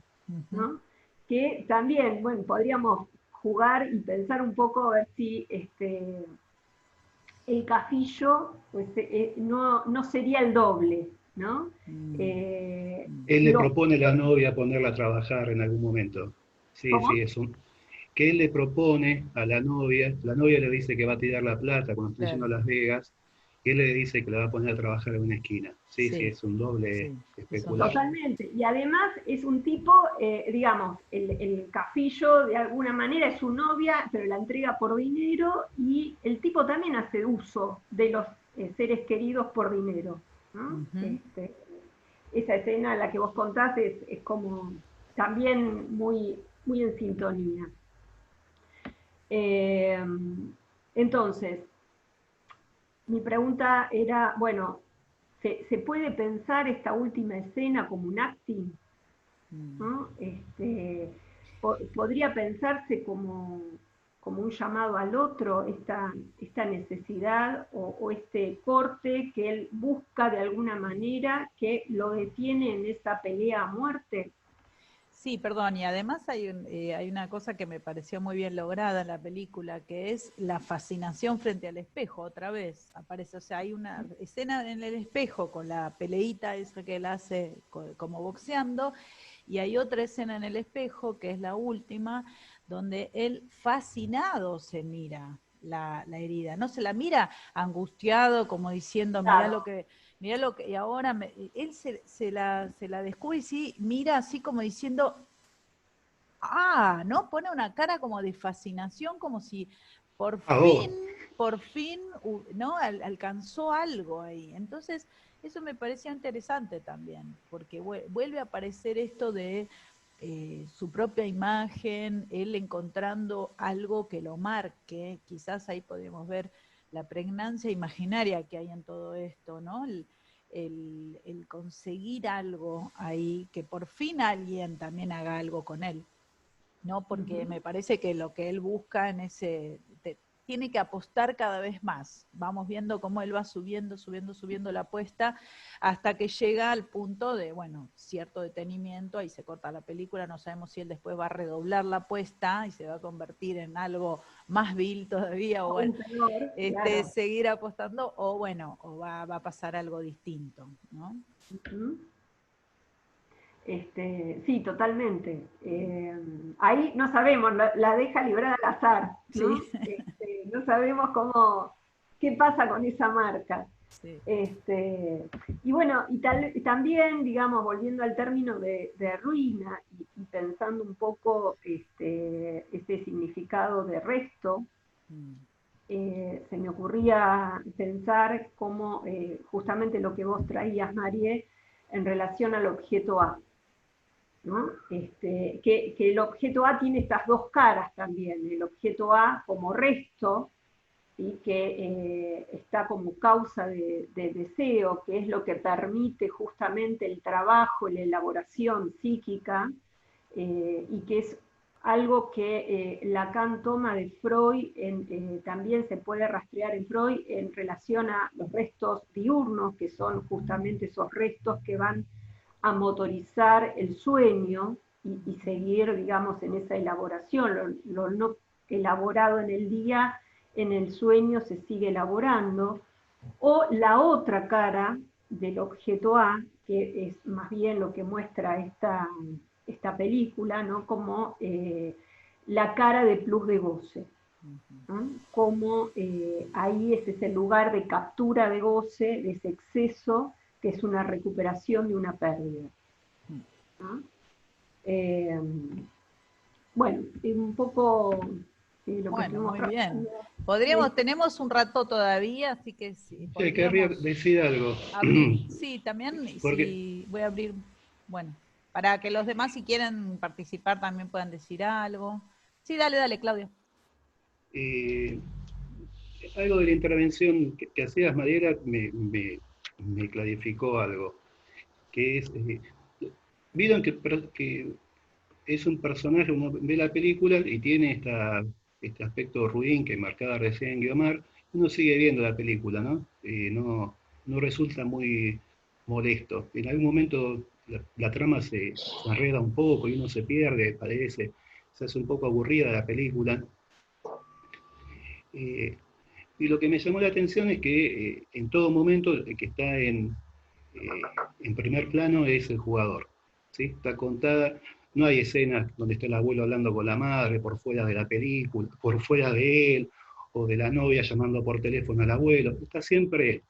S3: ¿no? Que también, bueno, podríamos jugar y pensar un poco a ver si el Cafillo pues, no sería el doble, ¿no?
S1: Él le propone a la novia ponerla a trabajar en algún momento. Sí,
S3: ¿Cómo?
S1: sí, que él le propone a la novia le dice que va a tirar la plata cuando están yendo a Las Vegas, y él le dice que la va a poner a trabajar en una esquina. Sí, sí, es un doble especular.
S3: Totalmente. Y además es un tipo, digamos, el Cafillo de alguna manera es su novia, pero la entrega por dinero, y el tipo también hace uso de los seres queridos por dinero, ¿no? Esa escena, la que vos contás, es como también muy, muy en sintonía. Entonces, mi pregunta era, bueno, ¿se puede pensar esta última escena como un acting? ¿No? ¿Podría pensarse como un llamado al otro, esta necesidad o este corte que él busca de alguna manera que lo detiene en esa pelea a muerte?
S2: Sí, perdón, y además hay una cosa que me pareció muy bien lograda en la película, que es la fascinación frente al espejo, otra vez aparece, o sea, hay una escena en el espejo con la peleita esa que él hace como boxeando, y hay otra escena en el espejo, que es la última, donde él fascinado se mira la herida, no se la mira angustiado como diciendo,
S3: Claro.
S2: mirá lo que, y ahora él se la descubre y sí, mira así como diciendo, ¿no? Pone una cara como de fascinación, como si por fin por fin, ¿no? Alcanzó algo ahí. Entonces, eso me parecía interesante también, porque vuelve a aparecer esto de su propia imagen, él encontrando algo que lo marque. Quizás ahí podemos ver la pregnancia imaginaria que hay en todo esto, ¿no? El conseguir algo ahí, que por fin alguien también haga algo con él, ¿no? Porque me parece que lo que él busca en tiene que apostar cada vez más. Vamos viendo cómo él va subiendo la apuesta hasta que llega al punto de, bueno, cierto detenimiento, ahí se corta la película, no sabemos si él después va a redoblar la apuesta y se va a convertir en algo más vil todavía, o bueno,
S3: Peor, claro.
S2: seguir apostando, o bueno, o va a pasar algo distinto, ¿no?
S3: Sí, totalmente. Ahí no sabemos, la deja librada al azar, ¿no?
S2: Sí.
S3: No sabemos qué pasa con esa marca.
S2: Sí.
S3: Y bueno, también, digamos, volviendo al término de ruina y pensando un poco este significado de resto, se me ocurría pensar cómo justamente lo que vos traías, Marie, en relación al objeto A, ¿no? Que el objeto A tiene estas dos caras también, el objeto A como resto, ¿sí? Que está como causa de deseo, que es lo que permite justamente el trabajo, la elaboración psíquica, y que es algo que Lacan toma de Freud, también se puede rastrear en Freud en relación a los restos diurnos, que son justamente esos restos que van a motorizar el sueño y seguir, digamos, en esa elaboración. Lo no elaborado en el día, en el sueño se sigue elaborando. O la otra cara del objeto A, que es más bien lo que muestra esta película, ¿no? Como la cara de plus de goce. ¿No? Como ahí ese es el lugar de captura de goce, de ese exceso, que es una recuperación de una pérdida. ¿No? Bueno, un poco lo que
S2: Bueno, muy bien.
S3: Podríamos,
S2: tenemos un rato todavía, así que sí.
S1: Sí, querría decir algo.
S2: Sí, también,
S1: Porque,
S2: sí, voy a abrir, bueno, para que los demás si quieren participar también puedan decir algo. Sí, dale, Claudio.
S1: Algo de la intervención que hacías, Mariela, me clarificó algo, que es, vieron que es un personaje, uno ve la película y tiene este aspecto ruin que marcaba recién Guiomar, uno sigue viendo la película, ¿no? No resulta muy molesto. En algún momento la trama se enreda un poco y uno se pierde, parece, se hace un poco aburrida la película. Y lo que me llamó la atención es que en todo momento el que está en primer plano es el jugador. ¿Sí? Está contada, no hay escenas donde está el abuelo hablando con la madre por fuera de la película, por fuera de él, o de la novia llamando por teléfono al abuelo, está siempre él.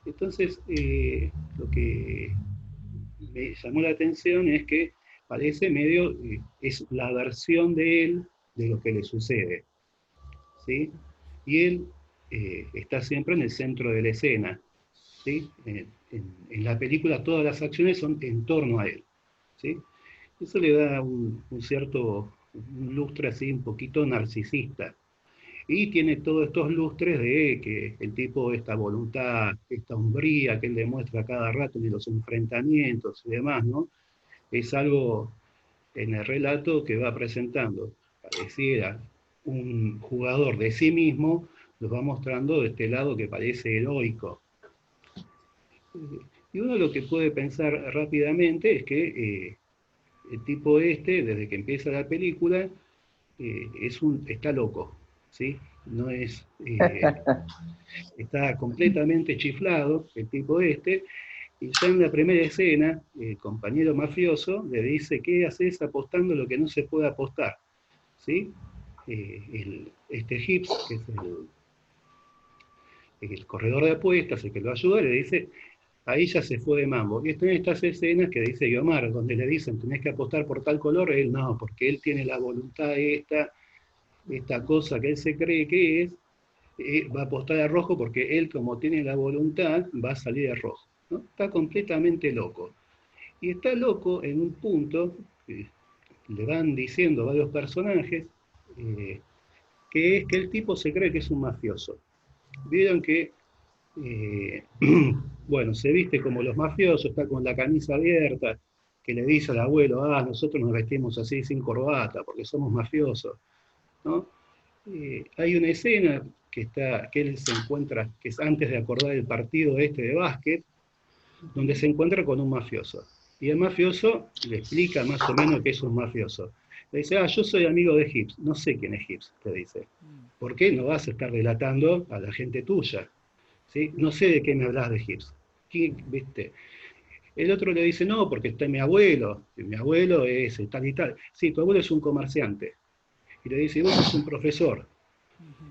S1: Entonces, lo que me llamó la atención es que parece medio, es la versión de él de lo que le sucede. ¿Sí? Y él está siempre en el centro de la escena. ¿Sí? En la película todas las acciones son en torno a él. ¿Sí? Eso le da un cierto un lustre así un poquito narcisista. Y tiene todos estos lustres de que el tipo, esta voluntad, esta hombría que él demuestra cada rato en los enfrentamientos y demás, ¿no? Es algo en el relato que va presentando. Pareciera un jugador de sí mismo, nos va mostrando de este lado que parece heroico. Y uno lo que puede pensar rápidamente es que el tipo este, desde que empieza la película, está loco, ¿sí? No es, está completamente chiflado el tipo este, y ya en la primera escena, el compañero mafioso le dice, ¿qué haces apostando lo que no se puede apostar? ¿Sí? Este Hips, que es el corredor de apuestas, el que lo ayuda, le dice, ahí ya se fue de mambo. Y están estas escenas que dice Guiomar, donde le dicen, tenés que apostar por tal color, él no, porque él tiene la voluntad esta cosa que él se cree que es, va a apostar a rojo porque él, como tiene la voluntad, va a salir a rojo, ¿no? Está completamente loco. Y está loco en un punto, le van diciendo varios personajes, que es que el tipo se cree que es un mafioso. Vieron que, bueno, se viste como los mafiosos, está con la camisa abierta, que le dice al abuelo, nosotros nos vestimos así sin corbata, porque somos mafiosos, ¿no? Hay una escena que él se encuentra, que es antes de acordar el partido este de básquet, donde se encuentra con un mafioso. Y el mafioso le explica más o menos que es un mafioso. Le dice, yo soy amigo de Hibbs. No sé quién es Hibbs, te dice. ¿Por qué no vas a estar relatando a la gente tuya? ¿Sí? No sé de qué me hablas de Hibbs. ¿Viste? El otro le dice, no, porque está mi abuelo. Y mi abuelo es tal y tal. Sí, tu abuelo es un comerciante. Y le dice, vos sos un profesor.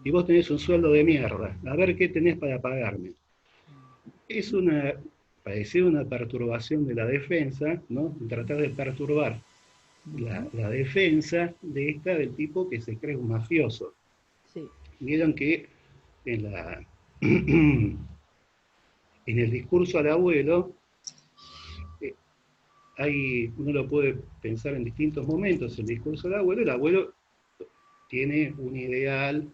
S1: Y vos tenés un sueldo de mierda. A ver qué tenés para pagarme. Es parecía una perturbación de la defensa, ¿no? Tratar de perturbar la defensa del tipo que se cree un mafioso.
S2: Sí.
S1: Vieron que en el discurso al abuelo, uno lo puede pensar en distintos momentos, el discurso al abuelo, el abuelo tiene un ideal,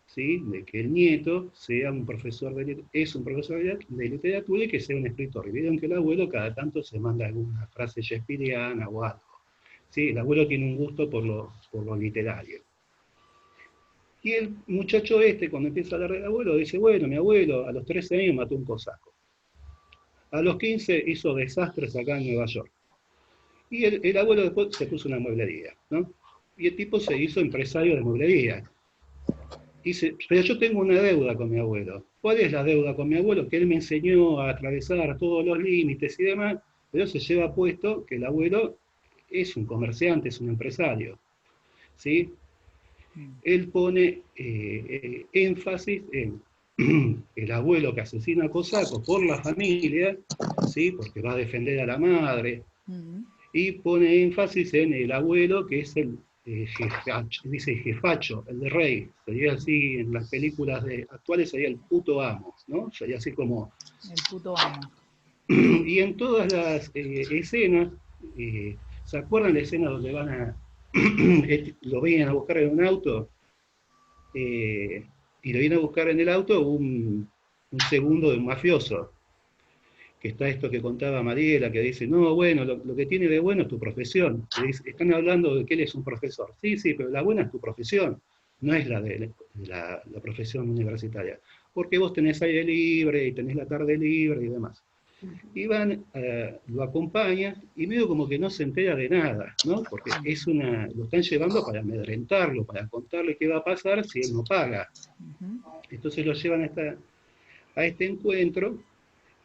S1: ¿sí?, de que el nieto sea un profesor es un profesor de literatura y que sea un escritor. Y vieron que el abuelo cada tanto se manda alguna frase shakespeariana o algo. ¿Sí? El abuelo tiene un gusto por lo literario. Y el muchacho cuando empieza a hablar del abuelo, dice, bueno, mi abuelo a los 13 años mató un cosaco. A los 15 hizo desastres acá en Nueva York. Y el abuelo después se puso una mueblería, ¿no? Y el tipo se hizo empresario de mueblería. Dice, pero yo tengo una deuda con mi abuelo. ¿Cuál es la deuda con mi abuelo? Que él me enseñó a atravesar todos los límites y demás, pero se lleva puesto que el abuelo es un comerciante, es un empresario. ¿Sí? Él pone énfasis en el abuelo que asesina a cosacos por la familia, ¿sí?, porque va a defender a la madre, y pone énfasis en el abuelo que es el dice jefacho, el de rey, sería así en las películas actuales, sería el puto amo, ¿no? Sería así como...
S2: El puto amo.
S1: Y en todas las escenas, ¿se acuerdan la escena donde lo vienen a buscar en un auto? Y lo viene a buscar en el auto un segundo de un mafioso, que está esto que contaba Mariela, que dice, no, bueno, lo que tiene de bueno es tu profesión. Están hablando de que él es un profesor. Sí, pero la buena es tu profesión, no es la de la profesión universitaria. Porque vos tenés aire libre y tenés la tarde libre y demás. Y lo acompañan y medio como que no se entera de nada, ¿no? Porque lo están llevando para amedrentarlo, para contarle qué va a pasar si él no paga. Entonces lo llevan a este encuentro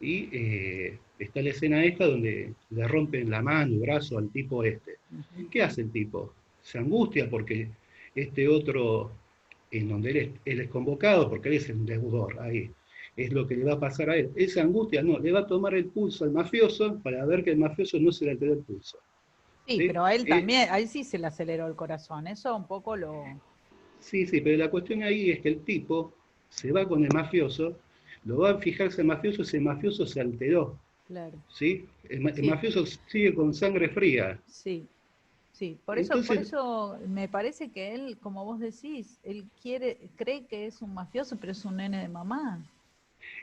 S1: y está la escena esta donde le rompen la mano y brazo al tipo este. ¿Qué hace el tipo? Se angustia porque este otro, en donde él es convocado, porque él es el deudor ahí, es lo que le va a pasar a él. Esa angustia no, le va a tomar el pulso al mafioso para ver que el mafioso no se le altera el pulso.
S2: Sí, pero a él también, ahí sí se le aceleró el corazón, eso un poco lo...
S1: Sí, pero la cuestión ahí es que el tipo se va con el mafioso, lo va a fijarse el mafioso, ese mafioso se alteró.
S2: Claro.
S1: ¿Sí? El mafioso sigue con sangre fría.
S2: Sí. Por eso me parece que él, como vos decís, él cree que es un mafioso, pero es un nene de mamá.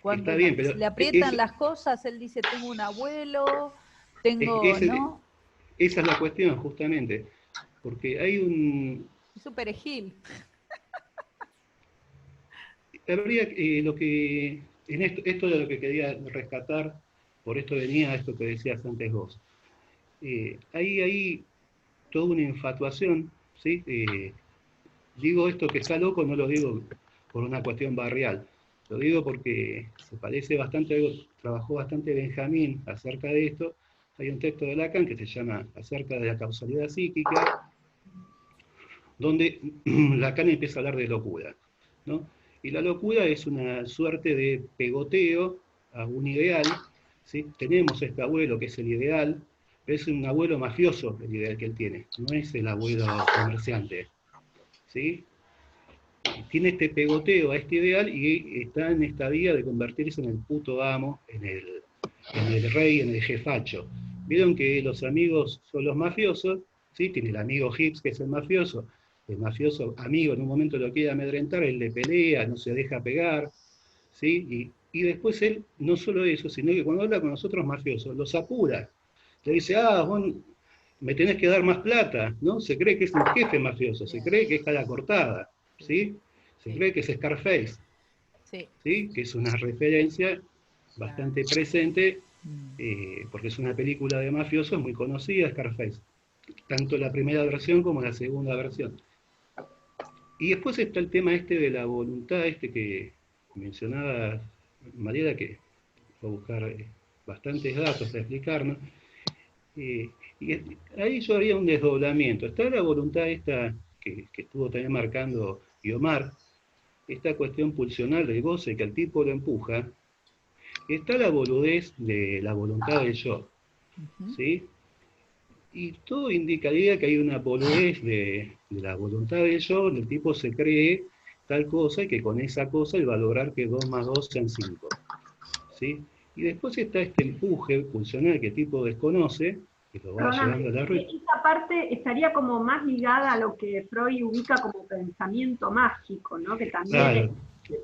S2: Cuando
S1: está bien, pero
S2: le aprietan las cosas, él dice, tengo un abuelo, ¿no?
S1: Esa es la cuestión, justamente. Porque hay un...
S2: Súper gil.
S1: Habría lo que... esto es lo que quería rescatar, por esto venía esto que decías antes vos. Hay toda una infatuación, ¿sí? Digo esto que está loco, no lo digo por una cuestión barrial, lo digo porque se parece bastante, trabajó bastante Benjamín acerca de esto. Hay un texto de Lacan que se llama Acerca de la causalidad psíquica, donde Lacan empieza a hablar de locura, ¿no? Y la locura es una suerte de pegoteo a un ideal, ¿sí? Tenemos este abuelo que es el ideal, pero es un abuelo mafioso el ideal que él tiene, no es el abuelo comerciante, ¿sí? tiene este pegoteo a este ideal y está en esta vía de convertirse en el puto amo, en el rey, en el jefacho. Vieron que los amigos son los mafiosos, ¿sí? Tiene el amigo Hips, que es el mafioso amigo en un momento lo quiere amedrentar, él le pelea, no se deja pegar, ¿sí? Y después él, no solo eso, sino que cuando habla con los otros mafiosos, los apura. Le dice, vos me tenés que dar más plata, ¿no? Se cree que es un jefe mafioso, se cree que es cara cortada, ¿sí? Se cree que es Scarface, ¿sí? Que es una referencia bastante presente, porque es una película de mafiosos muy conocida, Scarface. Tanto la primera versión como la segunda versión. Y después está el tema este de la voluntad, que mencionaba Mariela, que fue a buscar bastantes datos para explicarnos. Y ahí yo haría un desdoblamiento. Está la voluntad esta que estuvo también marcando Guiomar, esta cuestión pulsional del goce que al tipo lo empuja. Está la boludez de la voluntad del yo, ¿sí? Y todo indicaría que hay una boludez de la voluntad del yo, donde el tipo se cree tal cosa y que con esa cosa él va a lograr que 2 más 2 sean 5, ¿sí? Y después está este empuje pulsional que el tipo desconoce, que lo va llevando a la ruina.
S3: Esa parte estaría como más ligada a lo que Freud ubica como pensamiento mágico, ¿no? Que también
S1: claro,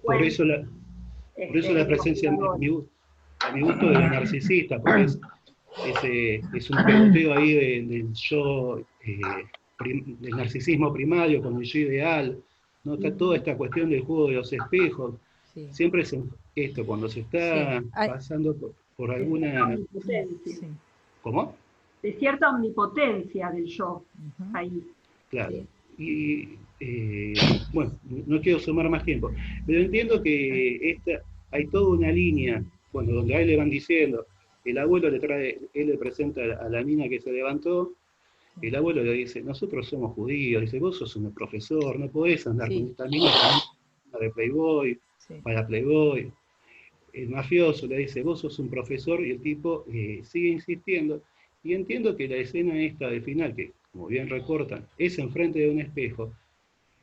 S1: por eso la presencia, a mi gusto, de la narcisista, porque es un peloteo ahí del yo, del narcisismo primario con el yo ideal, ¿no? Está toda esta cuestión del juego de los espejos. Sí. Siempre es esto, cuando se está pasando por alguna...
S3: Sí.
S1: ¿Cómo?
S3: De cierta omnipotencia del yo, ahí.
S1: Claro. Y bueno, no quiero sumar más tiempo, pero entiendo que hay toda una línea, bueno, donde a él le van diciendo, el abuelo él le presenta a la niña que se levantó, el abuelo le dice, nosotros somos judíos, dice, vos sos un profesor, no podés andar con esta niña de Playboy, para Playboy. El mafioso le dice, vos sos un profesor, y el tipo sigue insistiendo, y entiendo que la escena esta del final, que como bien recortan, es enfrente de un espejo,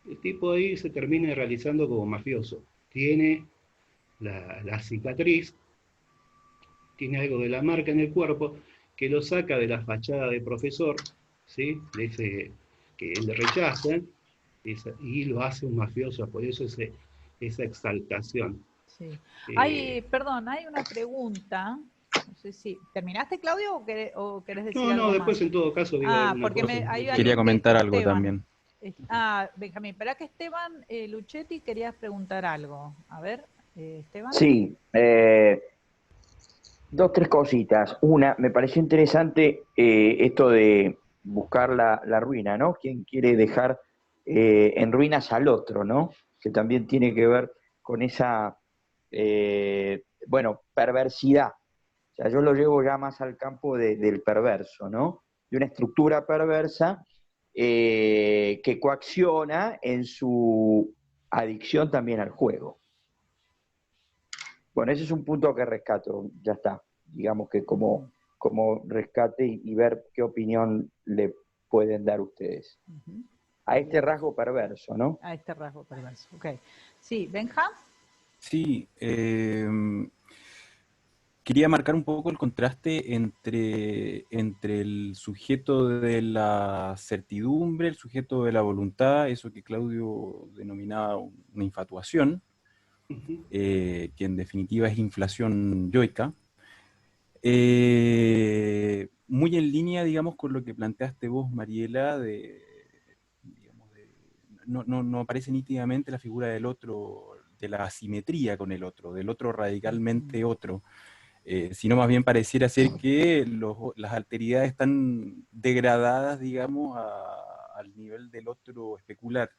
S1: el tipo ahí se termina realizando como mafioso. Tiene la cicatriz, tiene algo de la marca en el cuerpo, que lo saca de la fachada de profesor, ¿sí? Le dice que le rechazan, y lo hace un mafioso, por eso esa exaltación.
S2: Sí. Perdón, hay una pregunta. No sé si. ¿Terminaste, Claudio, o querés decir algo
S1: No, después
S2: más?
S1: en todo caso digo
S2: porque
S5: quería comentar algo también.
S2: Benjamín, espera que Esteban Luchetti querías preguntar algo. A ver, Esteban.
S6: Sí, 2, 3 cositas. Una, me pareció interesante esto de buscar la ruina, ¿no? ¿Quién quiere dejar en ruinas al otro, ¿no? Que también tiene que ver con esa, perversidad. O sea, yo lo llevo ya más al campo del perverso, ¿no? De una estructura perversa que coacciona en su adicción también al juego. Bueno, ese es un punto que rescato, ya está. Digamos que como rescate y ver qué opinión le pueden dar ustedes. A este rasgo perverso, ¿no?
S2: A este rasgo perverso, ok. Sí, Benja.
S5: Sí, quería marcar un poco el contraste entre el sujeto de la certidumbre, el sujeto de la voluntad, eso que Claudio denominaba una infatuación, que en definitiva es inflación yoica, muy en línea, digamos, con lo que planteaste vos, Mariela, no aparece nítidamente la figura del otro, de la asimetría con el otro, del otro radicalmente otro, sino más bien pareciera ser que las alteridades están degradadas, digamos, al nivel del otro especular.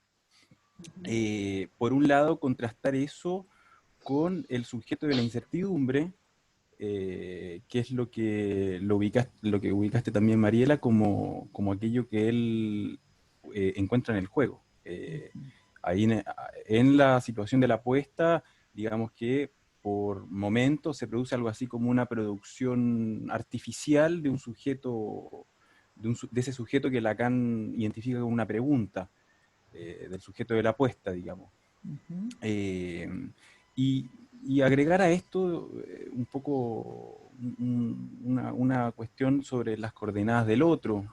S5: Por un lado, contrastar eso con el sujeto de la incertidumbre, que es lo que ubicaste también, Mariela, como aquello que él encuentra en el juego. Ahí en la situación de la apuesta, digamos que por momentos se produce algo así como una producción artificial de un sujeto, de ese sujeto que Lacan identifica como una pregunta, del sujeto de la apuesta, digamos.
S2: Ujú.
S5: Y agregar a esto un poco una cuestión sobre las coordenadas del otro.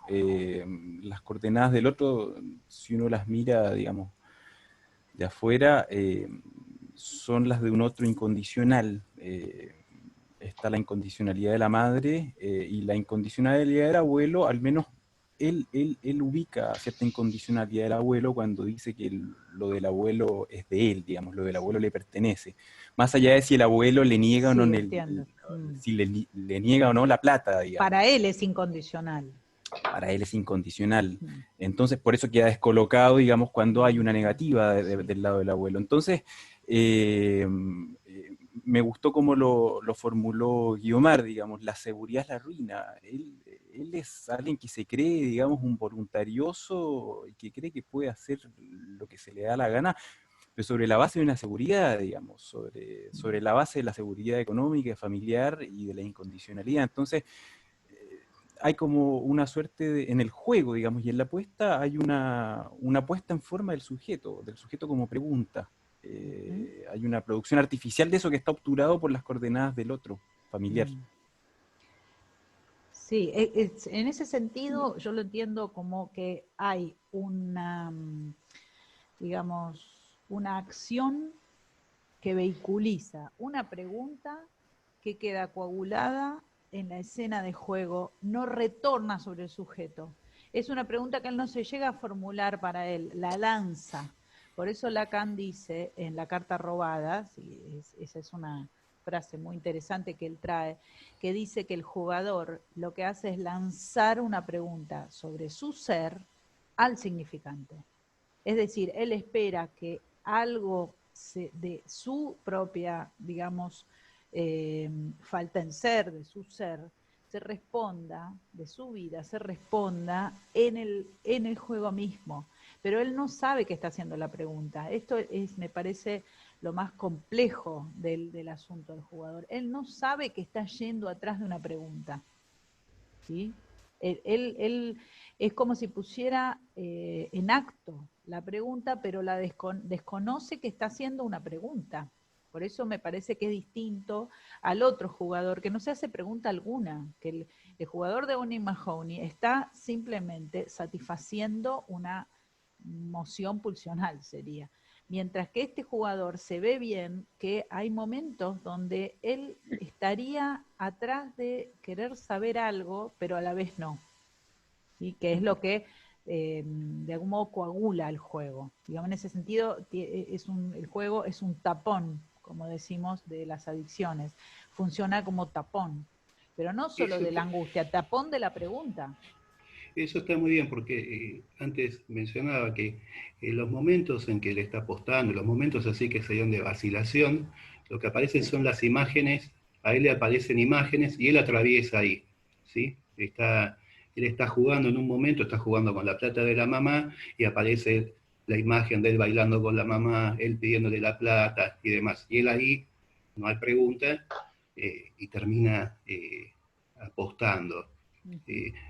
S5: Las coordenadas del otro, si uno las mira, digamos, de afuera, son las de un otro incondicional. Está la incondicionalidad de la madre y la incondicionalidad del abuelo, al menos él ubica cierta incondicionalidad del abuelo cuando dice que lo del abuelo es de él, digamos, lo del abuelo le pertenece. Más allá de si el abuelo le niega o no,
S2: Sí, entiendo.
S5: si le niega o no la plata, digamos.
S2: Para él es incondicional.
S5: Para él es incondicional.
S2: Mm.
S5: Entonces, por eso queda descolocado, digamos, cuando hay una negativa del lado del abuelo. Entonces, me gustó cómo lo formuló Guiomar, digamos, la seguridad es la ruina. Él es alguien que se cree, digamos, un voluntarioso y que cree que puede hacer lo que se le da la gana, pero sobre la base de una seguridad, digamos, sobre la base de la seguridad económica, familiar y de la incondicionalidad. Entonces, hay como una suerte en el juego, digamos, y en la apuesta hay una puesta en forma del sujeto como pregunta. Hay una producción artificial de eso que está obturado por las coordenadas del otro, familiar.
S2: Sí, en ese sentido yo lo entiendo como que hay una, digamos, una acción que vehiculiza una pregunta que queda coagulada en la escena de juego, no retorna sobre el sujeto. Es una pregunta que él no se llega a formular para él, la lanza. Por eso Lacan dice en la carta robada, esa es una frase muy interesante que él trae, que dice que el jugador lo que hace es lanzar una pregunta sobre su ser al significante. Es decir, él espera que algo de su propia, digamos, falta en ser, de su ser, se responda, de su vida, se responda en el juego mismo. Pero él no sabe que está haciendo la pregunta. Esto me parece, lo más complejo del asunto del jugador. Él no sabe que está yendo atrás de una pregunta. ¿Sí? Él es como si pusiera en acto la pregunta, pero la desconoce que está haciendo una pregunta. Por eso me parece que es distinto al otro jugador, que no se hace pregunta alguna, que el jugador de Ony Mahoney está simplemente satisfaciendo una moción pulsional, sería. Mientras que este jugador se ve bien que hay momentos donde él estaría atrás de querer saber algo, pero a la vez no. ¿Sí? Que es lo que de algún modo coagula el juego. Digamos, en ese sentido, el juego es un tapón, como decimos, de las adicciones. Funciona como tapón, pero no solo de la angustia, tapón de la pregunta.
S1: Eso está muy bien porque antes mencionaba que en los momentos en que él está apostando, los momentos así que serían de vacilación, lo que aparecen son las imágenes, a él le aparecen imágenes y él atraviesa ahí, ¿sí? Él está jugando en un momento, está jugando con la plata de la mamá y aparece la imagen de él bailando con la mamá, él pidiéndole la plata y demás. Y él ahí, no hay pregunta, y termina apostando.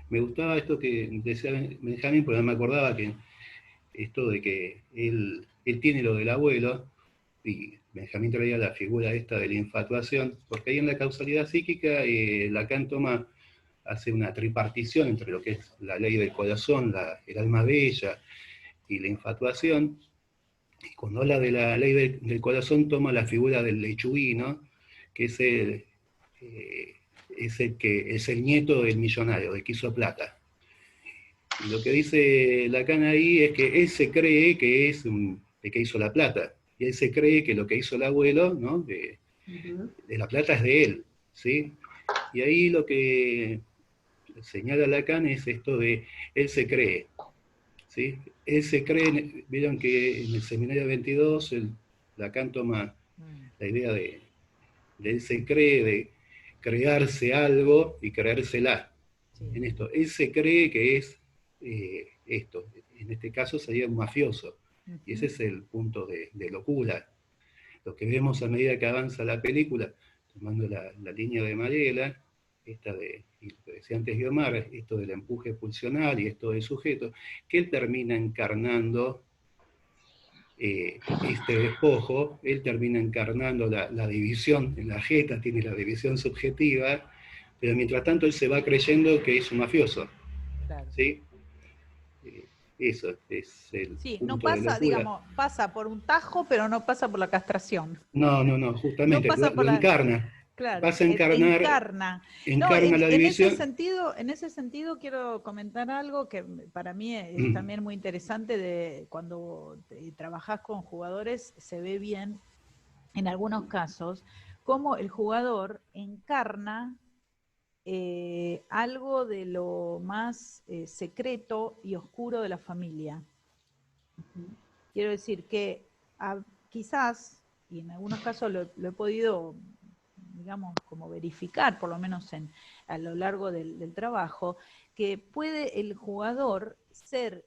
S1: Me gustaba esto que decía Benjamín, porque no me acordaba que esto de que él tiene lo del abuelo, y Benjamín traía la figura esta de la infatuación, porque ahí en la causalidad psíquica Lacan hace una tripartición entre lo que es la ley del corazón, el alma bella y la infatuación, y cuando habla de la ley del corazón toma la figura del lechuguino, que es es el nieto del millonario, del que hizo plata. Y lo que dice Lacan ahí es que él se cree que es de que hizo la plata, y él se cree que lo que hizo el abuelo, ¿no? de la plata es de él, ¿sí? Y ahí lo que señala Lacan es esto de él se cree, ¿sí? Él se cree, vieron que en el seminario 22 Lacan toma la idea de él se cree, de crearse algo y creérsela.
S2: Sí.
S1: En esto, él se cree que es esto, en este caso sería un mafioso, y ese es el punto de locura. Lo que vemos a medida que avanza la película, tomando la línea de Mariela, esta y lo que decía antes Guiomar, esto del empuje pulsional y esto del sujeto, que él termina encarnando este despojo, él termina encarnando la división en la jeta, tiene la división subjetiva, pero mientras tanto él se va creyendo que es un mafioso.
S2: Claro.
S1: ¿Sí? Eso es el
S2: Sí, no
S1: punto de
S2: pasa,
S1: locura.
S2: digamos, pasa por un tajo, pero no pasa por la castración.
S1: No,
S2: No
S1: justamente,
S2: pasa por
S1: lo
S2: la...
S1: encarna.
S2: Claro,
S1: Pasa a encarnar,
S2: encarna. No,
S1: encarna la división.
S2: en ese sentido quiero comentar algo que para mí es también muy interesante de cuando trabajás con jugadores, se ve bien en algunos casos cómo el jugador encarna algo de lo más secreto y oscuro de la familia. Quiero decir que quizás, y en algunos casos lo he podido, digamos, como verificar, por lo menos a lo largo del trabajo, que puede el jugador ser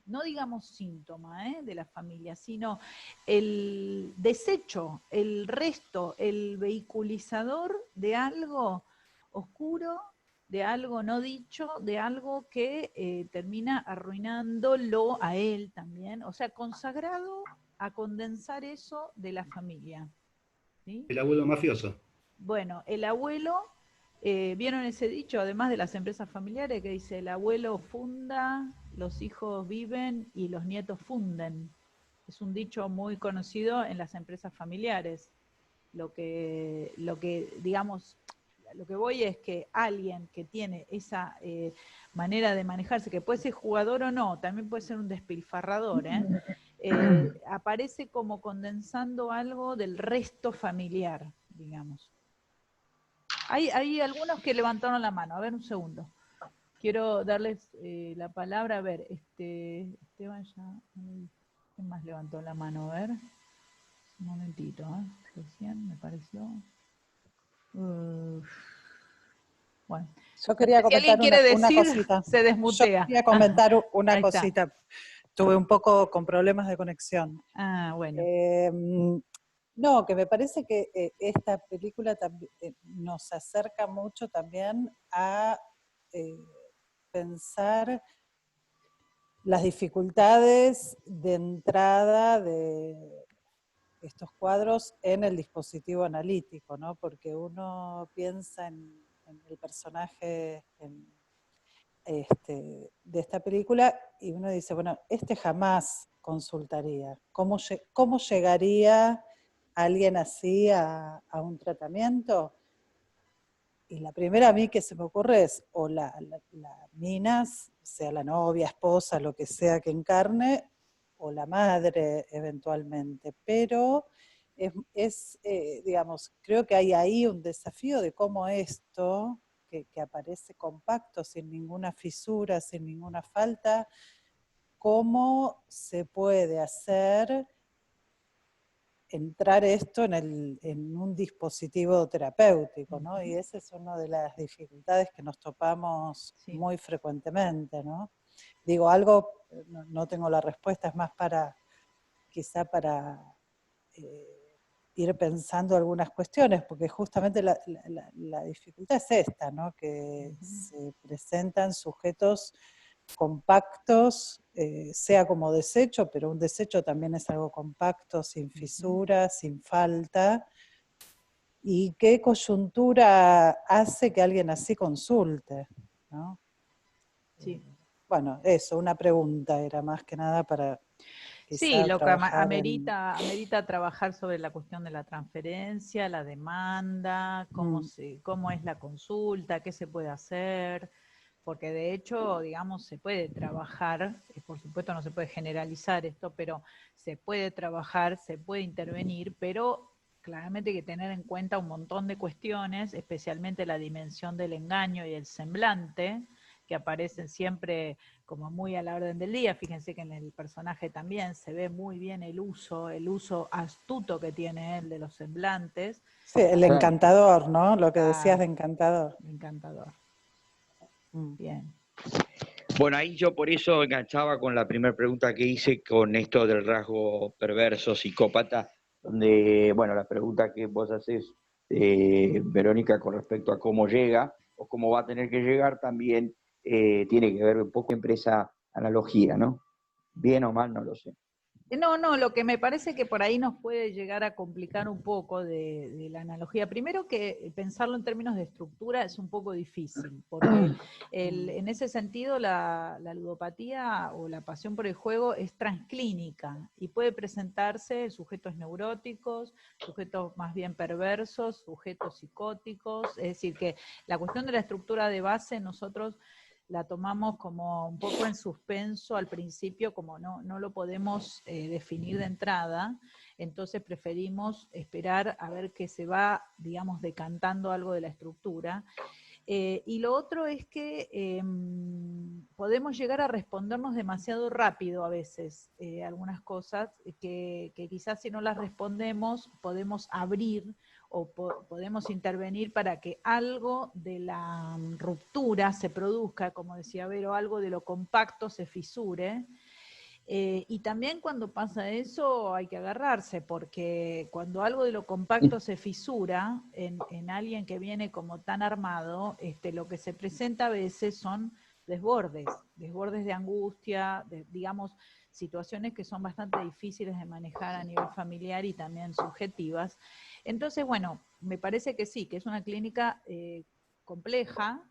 S2: no digamos síntoma de la familia, sino el desecho, el resto, el vehiculizador de algo oscuro, de algo no dicho, de algo que termina arruinándolo a él también, o sea, consagrado a condensar eso de la familia. ¿Sí?
S1: El abuelo mafioso.
S2: Bueno, el abuelo, ¿vieron ese dicho, además de las empresas familiares, que dice, el abuelo funda, los hijos viven y los nietos funden? Es un dicho muy conocido en las empresas familiares. Lo que digamos, lo que voy es que alguien que tiene esa manera de manejarse, que puede ser jugador o no, también puede ser un despilfarrador, aparece como condensando algo del resto familiar, digamos. Hay algunos que levantaron la mano. A ver, un segundo. Quiero darles la palabra. A ver, Esteban ya... ¿Quién más levantó la mano? A ver. Un momentito, recién me pareció... Bueno.
S7: Yo quería
S2: Si alguien
S7: comentar
S2: quiere
S7: una
S2: decir,
S7: cosita.
S2: se desmutea.
S7: Yo quería comentar una
S2: Ahí está.
S7: cosita. Tuve un poco con problemas de conexión.
S2: Ah, bueno.
S7: No, que me parece que esta película nos acerca mucho también a pensar las dificultades de entrada de estos cuadros en el dispositivo analítico, ¿no? Porque uno piensa en el personaje de esta película y uno dice, bueno, jamás consultaría. ¿Cómo llegaría alguien así a un tratamiento? Y la primera a mí que se me ocurre es o la mina, sea la novia, esposa, lo que sea que encarne, o la madre eventualmente, pero digamos, creo que hay ahí un desafío de cómo esto, que aparece compacto, sin ninguna fisura, sin ninguna falta, cómo se puede hacer entrar esto en un dispositivo terapéutico, ¿no? Y esa es una de las dificultades que nos topamos muy frecuentemente, ¿no? Digo, algo, no tengo la respuesta, es más quizá para ir pensando algunas cuestiones, porque justamente la dificultad es esta, ¿no? Que se presentan sujetos compactos, sea como desecho, pero un desecho también es algo compacto, sin fisuras, sin falta. ¿Y qué coyuntura hace que alguien así consulte? ¿No?
S2: Sí.
S7: Bueno, eso, una pregunta era más que nada para...
S2: Sí, lo que amerita trabajar sobre la cuestión de la transferencia, la demanda, cómo es la consulta, qué se puede hacer, porque de hecho, digamos, se puede trabajar, por supuesto no se puede generalizar esto, pero se puede trabajar, se puede intervenir, pero claramente hay que tener en cuenta un montón de cuestiones, especialmente la dimensión del engaño y el semblante, que aparecen siempre como muy a la orden del día. Fíjense que en el personaje también se ve muy bien el uso astuto que tiene él de los semblantes.
S7: Sí, el encantador, ¿no? Lo que decías de encantador.
S2: Encantador. Bien.
S6: Bueno, ahí yo por eso enganchaba con la primera pregunta que hice con esto del rasgo perverso, psicópata, donde, bueno, la pregunta que vos hacés, Verónica, con respecto a cómo llega o cómo va a tener que llegar, también tiene que ver un poco siempre esa analogía, ¿no? Bien o mal, no lo sé.
S2: No, lo que me parece que por ahí nos puede llegar a complicar un poco de la analogía. Primero que pensarlo en términos de estructura es un poco difícil, porque en ese sentido la ludopatía o la pasión por el juego es transclínica y puede presentarse sujetos neuróticos, sujetos más bien perversos, sujetos psicóticos, es decir, que la cuestión de la estructura de base nosotros la tomamos como un poco en suspenso al principio, como no lo podemos definir de entrada, entonces preferimos esperar a ver que se va, digamos, decantando algo de la estructura. Y lo otro es que podemos llegar a respondernos demasiado rápido a veces algunas cosas que quizás si no las respondemos podemos abrir o podemos intervenir para que algo de la ruptura se produzca, como decía Vero, algo de lo compacto se fisure. Y también cuando pasa eso hay que agarrarse, porque cuando algo de lo compacto se fisura en alguien que viene como tan armado, lo que se presenta a veces son desbordes de angustia, digamos, situaciones que son bastante difíciles de manejar a nivel familiar y también subjetivas. Entonces, bueno, me parece que sí, que es una clínica compleja,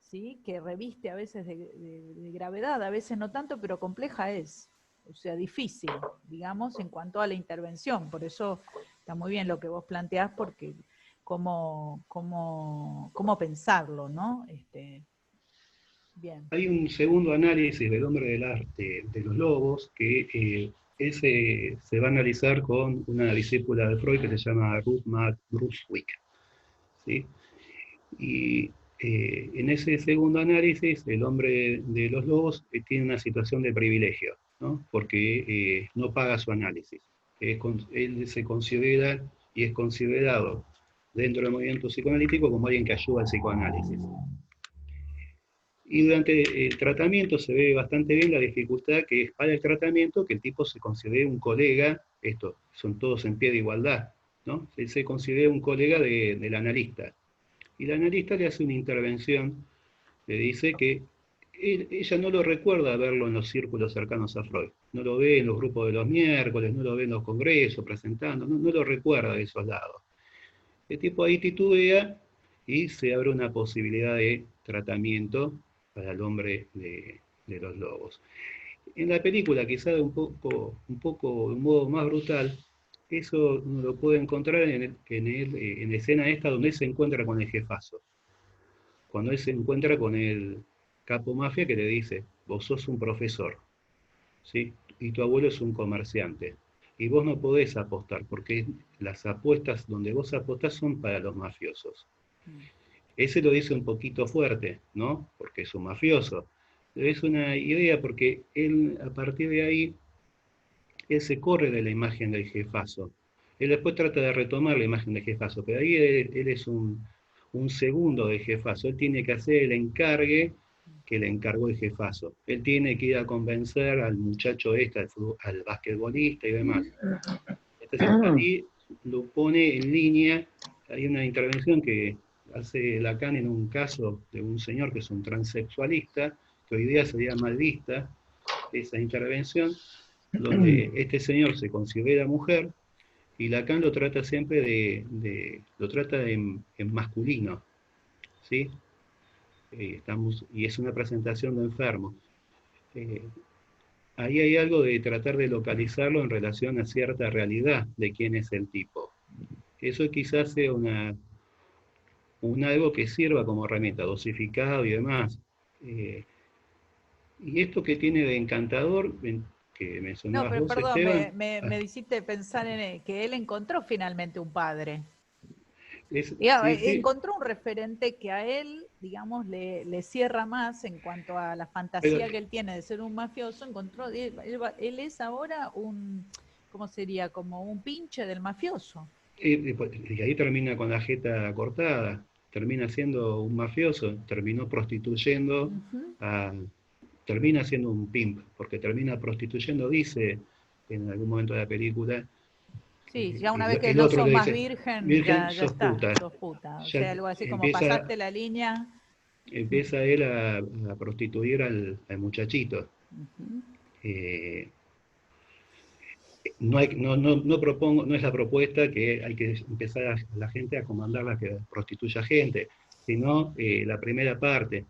S2: ¿sí? Que reviste a veces de gravedad, a veces no tanto, pero compleja es. O sea, difícil, digamos, en cuanto a la intervención. Por eso está muy bien lo que vos planteás, porque cómo pensarlo, ¿no? Bien.
S1: Hay un segundo análisis del hombre del arte de los lobos que ese se va a analizar con una discípula de Freud que se llama Ruth Mack Brunswick, ¿sí? Y en ese segundo análisis, el hombre de los lobos tiene una situación de privilegio, ¿no? Porque no paga su análisis. Él se considera y es considerado dentro del movimiento psicoanalítico como alguien que ayuda al psicoanálisis. Y durante el tratamiento se ve bastante bien la dificultad que es para el tratamiento que el tipo se considere un colega, esto, son todos en pie de igualdad, ¿no? Él se considera un colega del analista. Y la analista le hace una intervención, le dice que ella no lo recuerda verlo en los círculos cercanos a Freud, no lo ve en los grupos de los miércoles, no lo ve en los congresos presentando, no lo recuerda de esos lados. El tipo ahí titubea y se abre una posibilidad de tratamiento para el hombre de los lobos. En la película, quizá de un modo más brutal, eso uno lo puede encontrar en la escena esta donde él se encuentra con el jefazo. Cuando él se encuentra con el capo mafia que le dice, vos sos un profesor, ¿sí? Y tu abuelo es un comerciante. Y vos no podés apostar, porque las apuestas donde vos apostás son para los mafiosos. Ese lo dice un poquito fuerte, ¿no? Porque es un mafioso. Pero es una idea porque él, a partir de ahí, él se corre de la imagen del jefazo. Él después trata de retomar la imagen del jefazo, pero ahí él es un segundo del jefazo. Él tiene que hacer el encargue que le encargó el jefazo. Él tiene que ir a convencer al muchacho al basquetbolista y demás. Entonces ahí lo pone en línea. Hay una intervención que hace Lacan en un caso de un señor que es un transexualista, que hoy día sería mal vista, esa intervención, donde este señor se considera mujer, y Lacan lo trata siempre lo trata en masculino, ¿sí? Y es una presentación de enfermo. Ahí hay algo de tratar de localizarlo en relación a cierta realidad de quién es el tipo. Eso quizás sea algo que sirva como herramienta, dosificado y demás. Y esto que tiene de encantador, que mencionabas
S2: No, pero
S1: vos,
S2: perdón,
S1: Esteban,
S2: me hiciste pensar en que él encontró finalmente un padre.
S1: sí,
S2: Encontró un referente que a él, digamos, le cierra más en cuanto a la fantasía que él tiene de ser un mafioso. Él es ahora ¿cómo sería? Como un pinche del mafioso.
S1: y ahí termina con la jeta cortada, termina siendo un mafioso, terminó prostituyendo, termina siendo un pimp, porque termina prostituyendo, dice en algún momento de la película.
S2: Sí, ya una vez que no sos más virgen, ya
S1: sos
S2: está,
S1: puta.
S2: sos puta. O sea, algo así como pasaste la línea.
S1: Empieza él a prostituir al muchachito. eh, no es la propuesta que hay que empezar a la gente a comandarla que prostituya gente, sino la primera parte,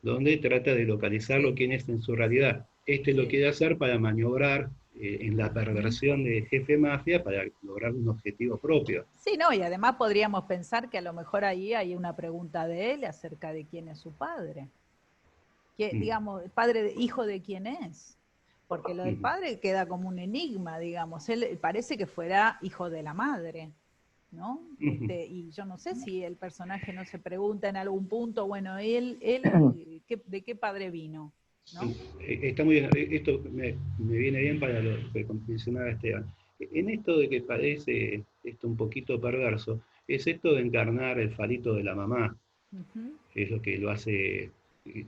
S1: donde trata de localizarlo quién es en su realidad. Lo quiere hacer para maniobrar en la perversión de jefe mafia para lograr un objetivo propio.
S2: Sí, no, y además podríamos pensar que a lo mejor ahí hay una pregunta de él acerca de quién es su padre. Digamos, hijo de quién es. Porque lo del padre queda como un enigma, digamos. Él parece que fuera hijo de la madre, ¿no? Y yo no sé si el personaje no se pregunta en algún punto, bueno, él ¿de qué padre vino? ¿No?
S1: Está muy bien, esto me viene bien para lo que mencionaba Esteban. En esto de que parece esto un poquito perverso, es esto de encarnar el falito de la mamá, es lo que lo hace,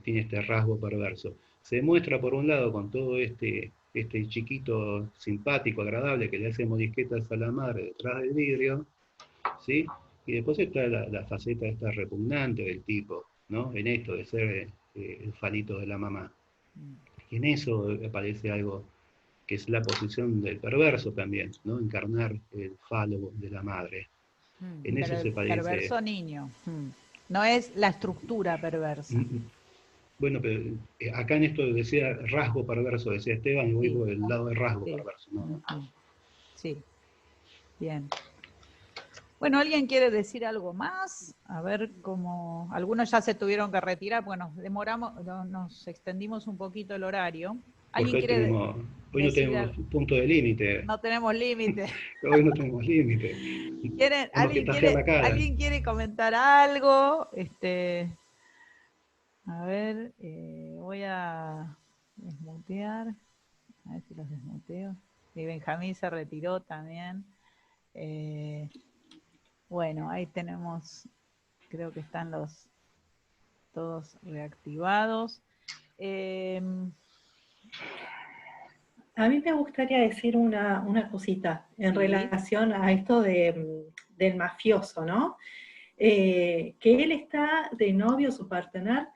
S1: tiene este rasgo perverso. Se muestra por un lado con todo este chiquito simpático, agradable, que le hace mordisquetas a la madre detrás del vidrio, ¿sí? Y después está la faceta esta repugnante del tipo, ¿no? En esto de ser el falito de la mamá. Y en eso aparece algo que es la posición del perverso también, ¿no? Encarnar el falo de la madre. En eso
S2: Pero
S1: se
S2: el
S1: parece.
S2: perverso niño. No es la estructura perversa.
S1: Bueno, pero acá en esto decía rasgo perverso, decía Esteban, y voy por el lado de rasgo perverso, ¿no?
S2: Sí, bien. Bueno, ¿alguien quiere decir algo más? A ver cómo... Algunos ya se tuvieron que retirar, bueno, nos extendimos un poquito el horario. ¿Alguien quiere
S1: hoy no tenemos punto de límite.
S2: No tenemos límite.
S1: Hoy no tenemos límite.
S2: ¿Alguien quiere comentar algo? A ver, voy a desmutear. A ver si los desmuteo. Y Benjamín se retiró también. Bueno, ahí tenemos, creo que están todos reactivados.
S8: A mí me gustaría decir una cosita en relación a esto del mafioso, ¿no? Que él está de novio, su partener,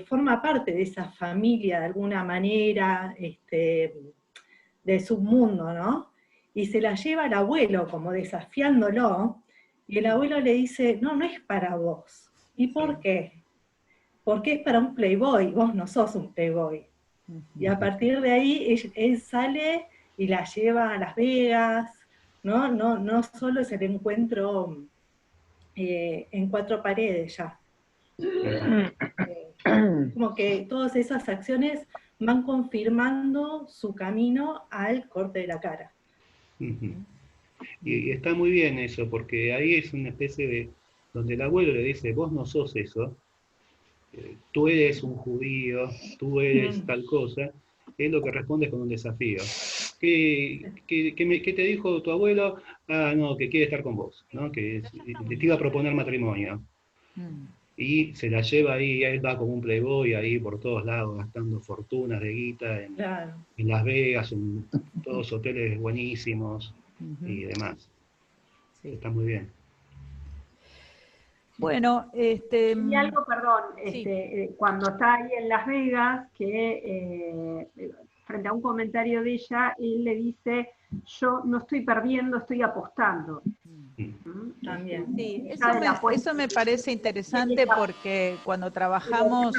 S8: forma parte de esa familia de alguna manera, de submundo, ¿no? Y se la lleva al abuelo como desafiándolo, y el abuelo le dice, no es para vos. ¿Y por qué? Porque es para un playboy, vos no sos un playboy. Y a partir de ahí él sale y la lleva a Las Vegas, no solo es el encuentro en cuatro paredes ya. Como que todas esas acciones van confirmando su camino al corte de la cara.
S1: Y está muy bien eso, porque ahí es una especie de, donde el abuelo le dice, vos no sos eso, tú eres un judío, tú eres tal cosa, es lo que responde con un desafío. ¿Qué te dijo tu abuelo? Ah, no, que quiere estar con vos, ¿no? Que te iba a proponer matrimonio. Y se la lleva ahí, él va como un playboy ahí por todos lados, gastando fortunas de guita en Las Vegas, en todos hoteles buenísimos y demás. Sí. Está muy bien.
S2: Bueno,
S3: y algo, perdón, cuando está ahí en Las Vegas, que frente a un comentario de ella, él le dice, yo no estoy perdiendo, estoy apostando.
S8: También.
S2: Sí, eso me parece interesante porque cuando trabajamos,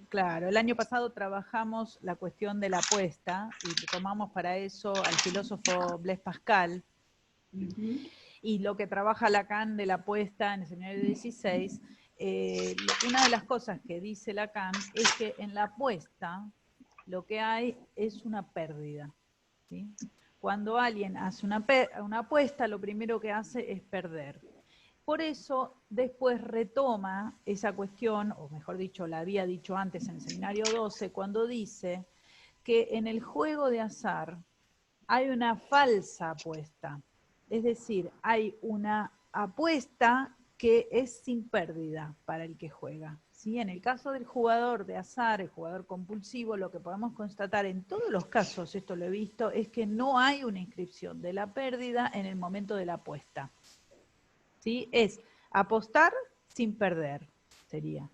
S2: claro, el año pasado trabajamos la cuestión de la apuesta y tomamos para eso al filósofo Blaise Pascal. Y lo que trabaja Lacan de la apuesta en el seminario 16, una de las cosas que dice Lacan es que en la apuesta lo que hay es una pérdida, ¿sí? Cuando alguien hace una apuesta, lo primero que hace es perder. Por eso después retoma esa cuestión, o mejor dicho, la había dicho antes en el seminario 12, cuando dice que en el juego de azar hay una falsa apuesta. Es decir, hay una apuesta que es sin pérdida para el que juega. ¿Sí? En el caso del jugador de azar, el jugador compulsivo, lo que podemos constatar en todos los casos, esto lo he visto, es que no hay una inscripción de la pérdida en el momento de la apuesta. ¿Sí? Es apostar sin perder, sería.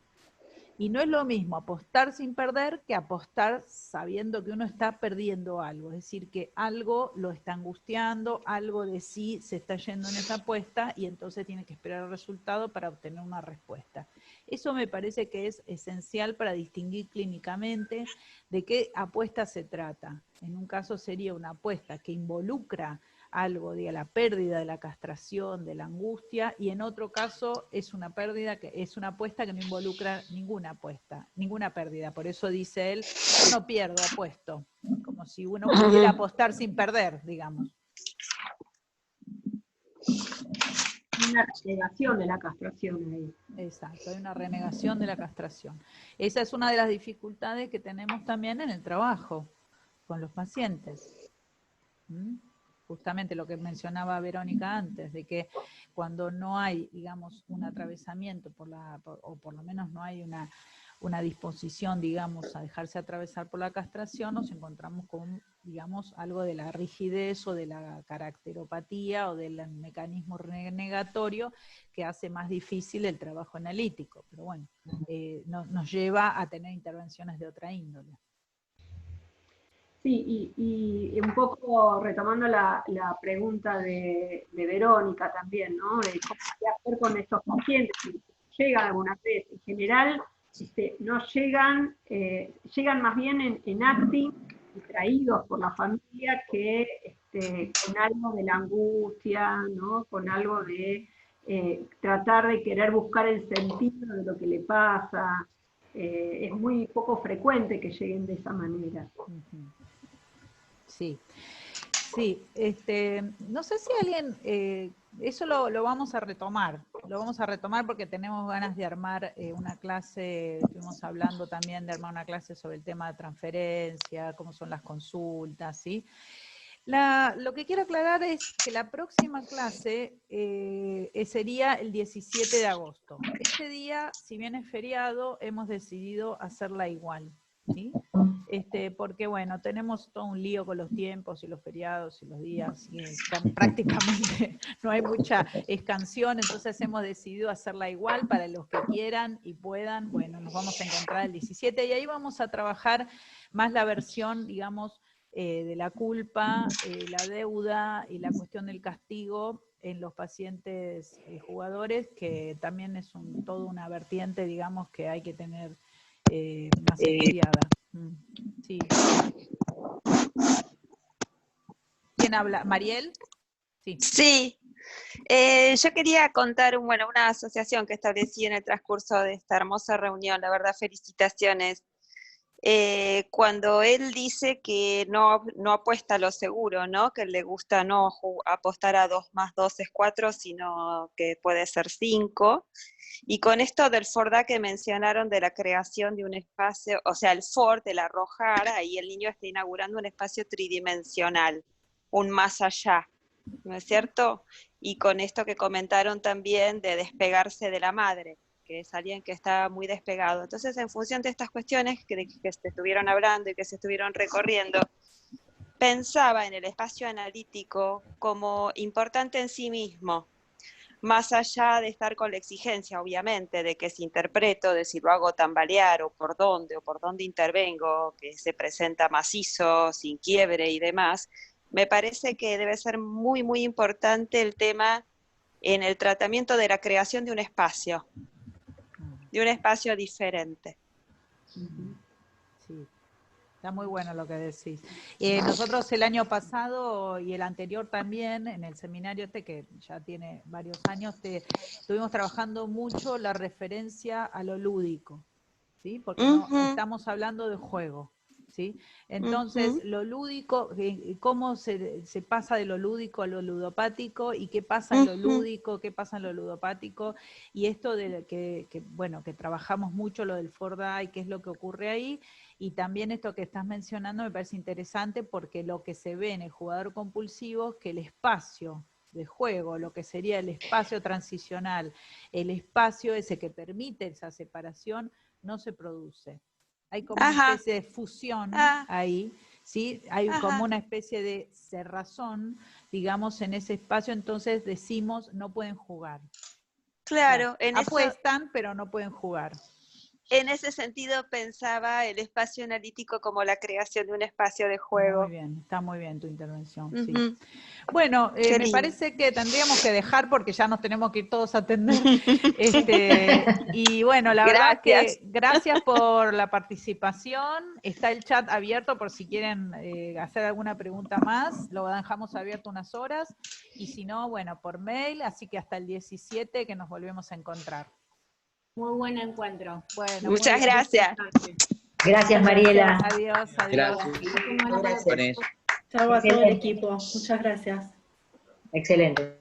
S2: Y no es lo mismo apostar sin perder que apostar sabiendo que uno está perdiendo algo. Es decir, que algo lo está angustiando, algo de sí se está yendo en esa apuesta y entonces tiene que esperar el resultado para obtener una respuesta. Eso me parece que es esencial para distinguir clínicamente de qué apuesta se trata. En un caso sería una apuesta que involucra algo de la pérdida de la castración, de la angustia, y en otro caso es una pérdida, que es una apuesta que no involucra ninguna apuesta, ninguna pérdida. Por eso dice él, yo no pierdo, apuesto, como si uno pudiera apostar sin perder, digamos.
S3: Una renegación de la castración ahí.
S2: Exacto, hay una renegación de la castración. Esa es una de las dificultades que tenemos también en el trabajo con los pacientes. Justamente lo que mencionaba Verónica antes, de que cuando no hay, digamos, un atravesamiento, o por lo menos no hay una disposición, digamos, a dejarse atravesar por la castración, nos encontramos con, digamos, algo de la rigidez o de la caracteropatía o del mecanismo renegatorio que hace más difícil el trabajo analítico. Pero bueno, nos lleva a tener intervenciones de otra índole.
S3: Sí, y un poco retomando la pregunta de Verónica también, ¿no? De cómo hacer con estos pacientes que llegan alguna vez. En general, no llegan, llegan más bien en acting, traídos por la familia, que con algo de la angustia, ¿no? Con algo de tratar de querer buscar el sentido de lo que le pasa. Es muy poco frecuente que lleguen de esa manera.
S2: Sí, sí, no sé si alguien, eso lo vamos a retomar porque tenemos ganas de armar una clase, estuvimos hablando también de armar una clase sobre el tema de transferencia, cómo son las consultas, ¿sí? Lo que quiero aclarar es que la próxima clase sería el 17 de agosto. Ese día, si bien es feriado, hemos decidido hacerla igual, ¿sí? Porque bueno, tenemos todo un lío con los tiempos y los feriados y los días, y prácticamente no hay mucha escansión, entonces hemos decidido hacerla igual para los que quieran y puedan. Bueno, nos vamos a encontrar el 17 y ahí vamos a trabajar más la versión, digamos, de la culpa, la deuda y la cuestión del castigo en los pacientes jugadores, que también es toda una vertiente, digamos, que hay que tener más estudiada. Sí. ¿Quién habla? ¿Mariel? Sí.
S9: Sí. Yo quería contar una asociación que establecí en el transcurso de esta hermosa reunión. La verdad, felicitaciones. Cuando él dice que no apuesta a lo seguro, ¿no? Que le gusta no apostar a 2 más 2 es 4, sino que puede ser 5. Y con esto del FORDA que mencionaron de la creación de un espacio, o sea, el FORD, el arrojar, ahí el niño está inaugurando un espacio tridimensional, un más allá, ¿no es cierto? Y con esto que comentaron también de despegarse de la madre, que es alguien que está muy despegado. Entonces, en función de estas cuestiones que se estuvieron hablando y que se estuvieron recorriendo, pensaba en el espacio analítico como importante en sí mismo, más allá de estar con la exigencia, obviamente, de que si interpreto, de si lo hago tambalear o por dónde intervengo, que se presenta macizo, sin quiebre y demás, me parece que debe ser muy, muy importante el tema en el tratamiento de la creación de un espacio diferente.
S2: Sí, está muy bueno lo que decís. Nosotros el año pasado y el anterior también, en el seminario que ya tiene varios años, estuvimos trabajando mucho la referencia a lo lúdico, ¿sí? Porque no estamos hablando de juego, ¿sí? Entonces, lo lúdico, cómo se pasa de lo lúdico a lo ludopático, y qué pasa en lo lúdico, qué pasa en lo ludopático, y esto de que trabajamos mucho lo del FORDA y qué es lo que ocurre ahí, y también esto que estás mencionando me parece interesante, porque lo que se ve en el jugador compulsivo es que el espacio de juego, lo que sería el espacio transicional, el espacio ese que permite esa separación, no se produce. Hay como una especie de fusión ahí, ¿sí? Hay como una especie de cerrazón, digamos, en ese espacio, entonces decimos, no pueden jugar.
S9: Claro,
S2: apuestan, pero no pueden jugar.
S9: en ese sentido pensaba el espacio analítico como la creación de un espacio de juego.
S2: Muy bien, está muy bien tu intervención. Sí.
S9: Bueno,
S2: me parece que tendríamos que dejar porque ya nos tenemos que ir todos a atender. Y bueno, la verdad que gracias por la participación. Está el chat abierto por si quieren hacer alguna pregunta más. Lo dejamos abierto unas horas. Y si no, bueno, por mail. Así que hasta el 17 que nos volvemos a encontrar.
S10: Muy buen encuentro.
S9: Bueno, muchas gracias.
S11: Gracias, Mariela.
S2: Adiós, adiós.
S8: Chao a todo el equipo. Muchas gracias.
S11: Excelente.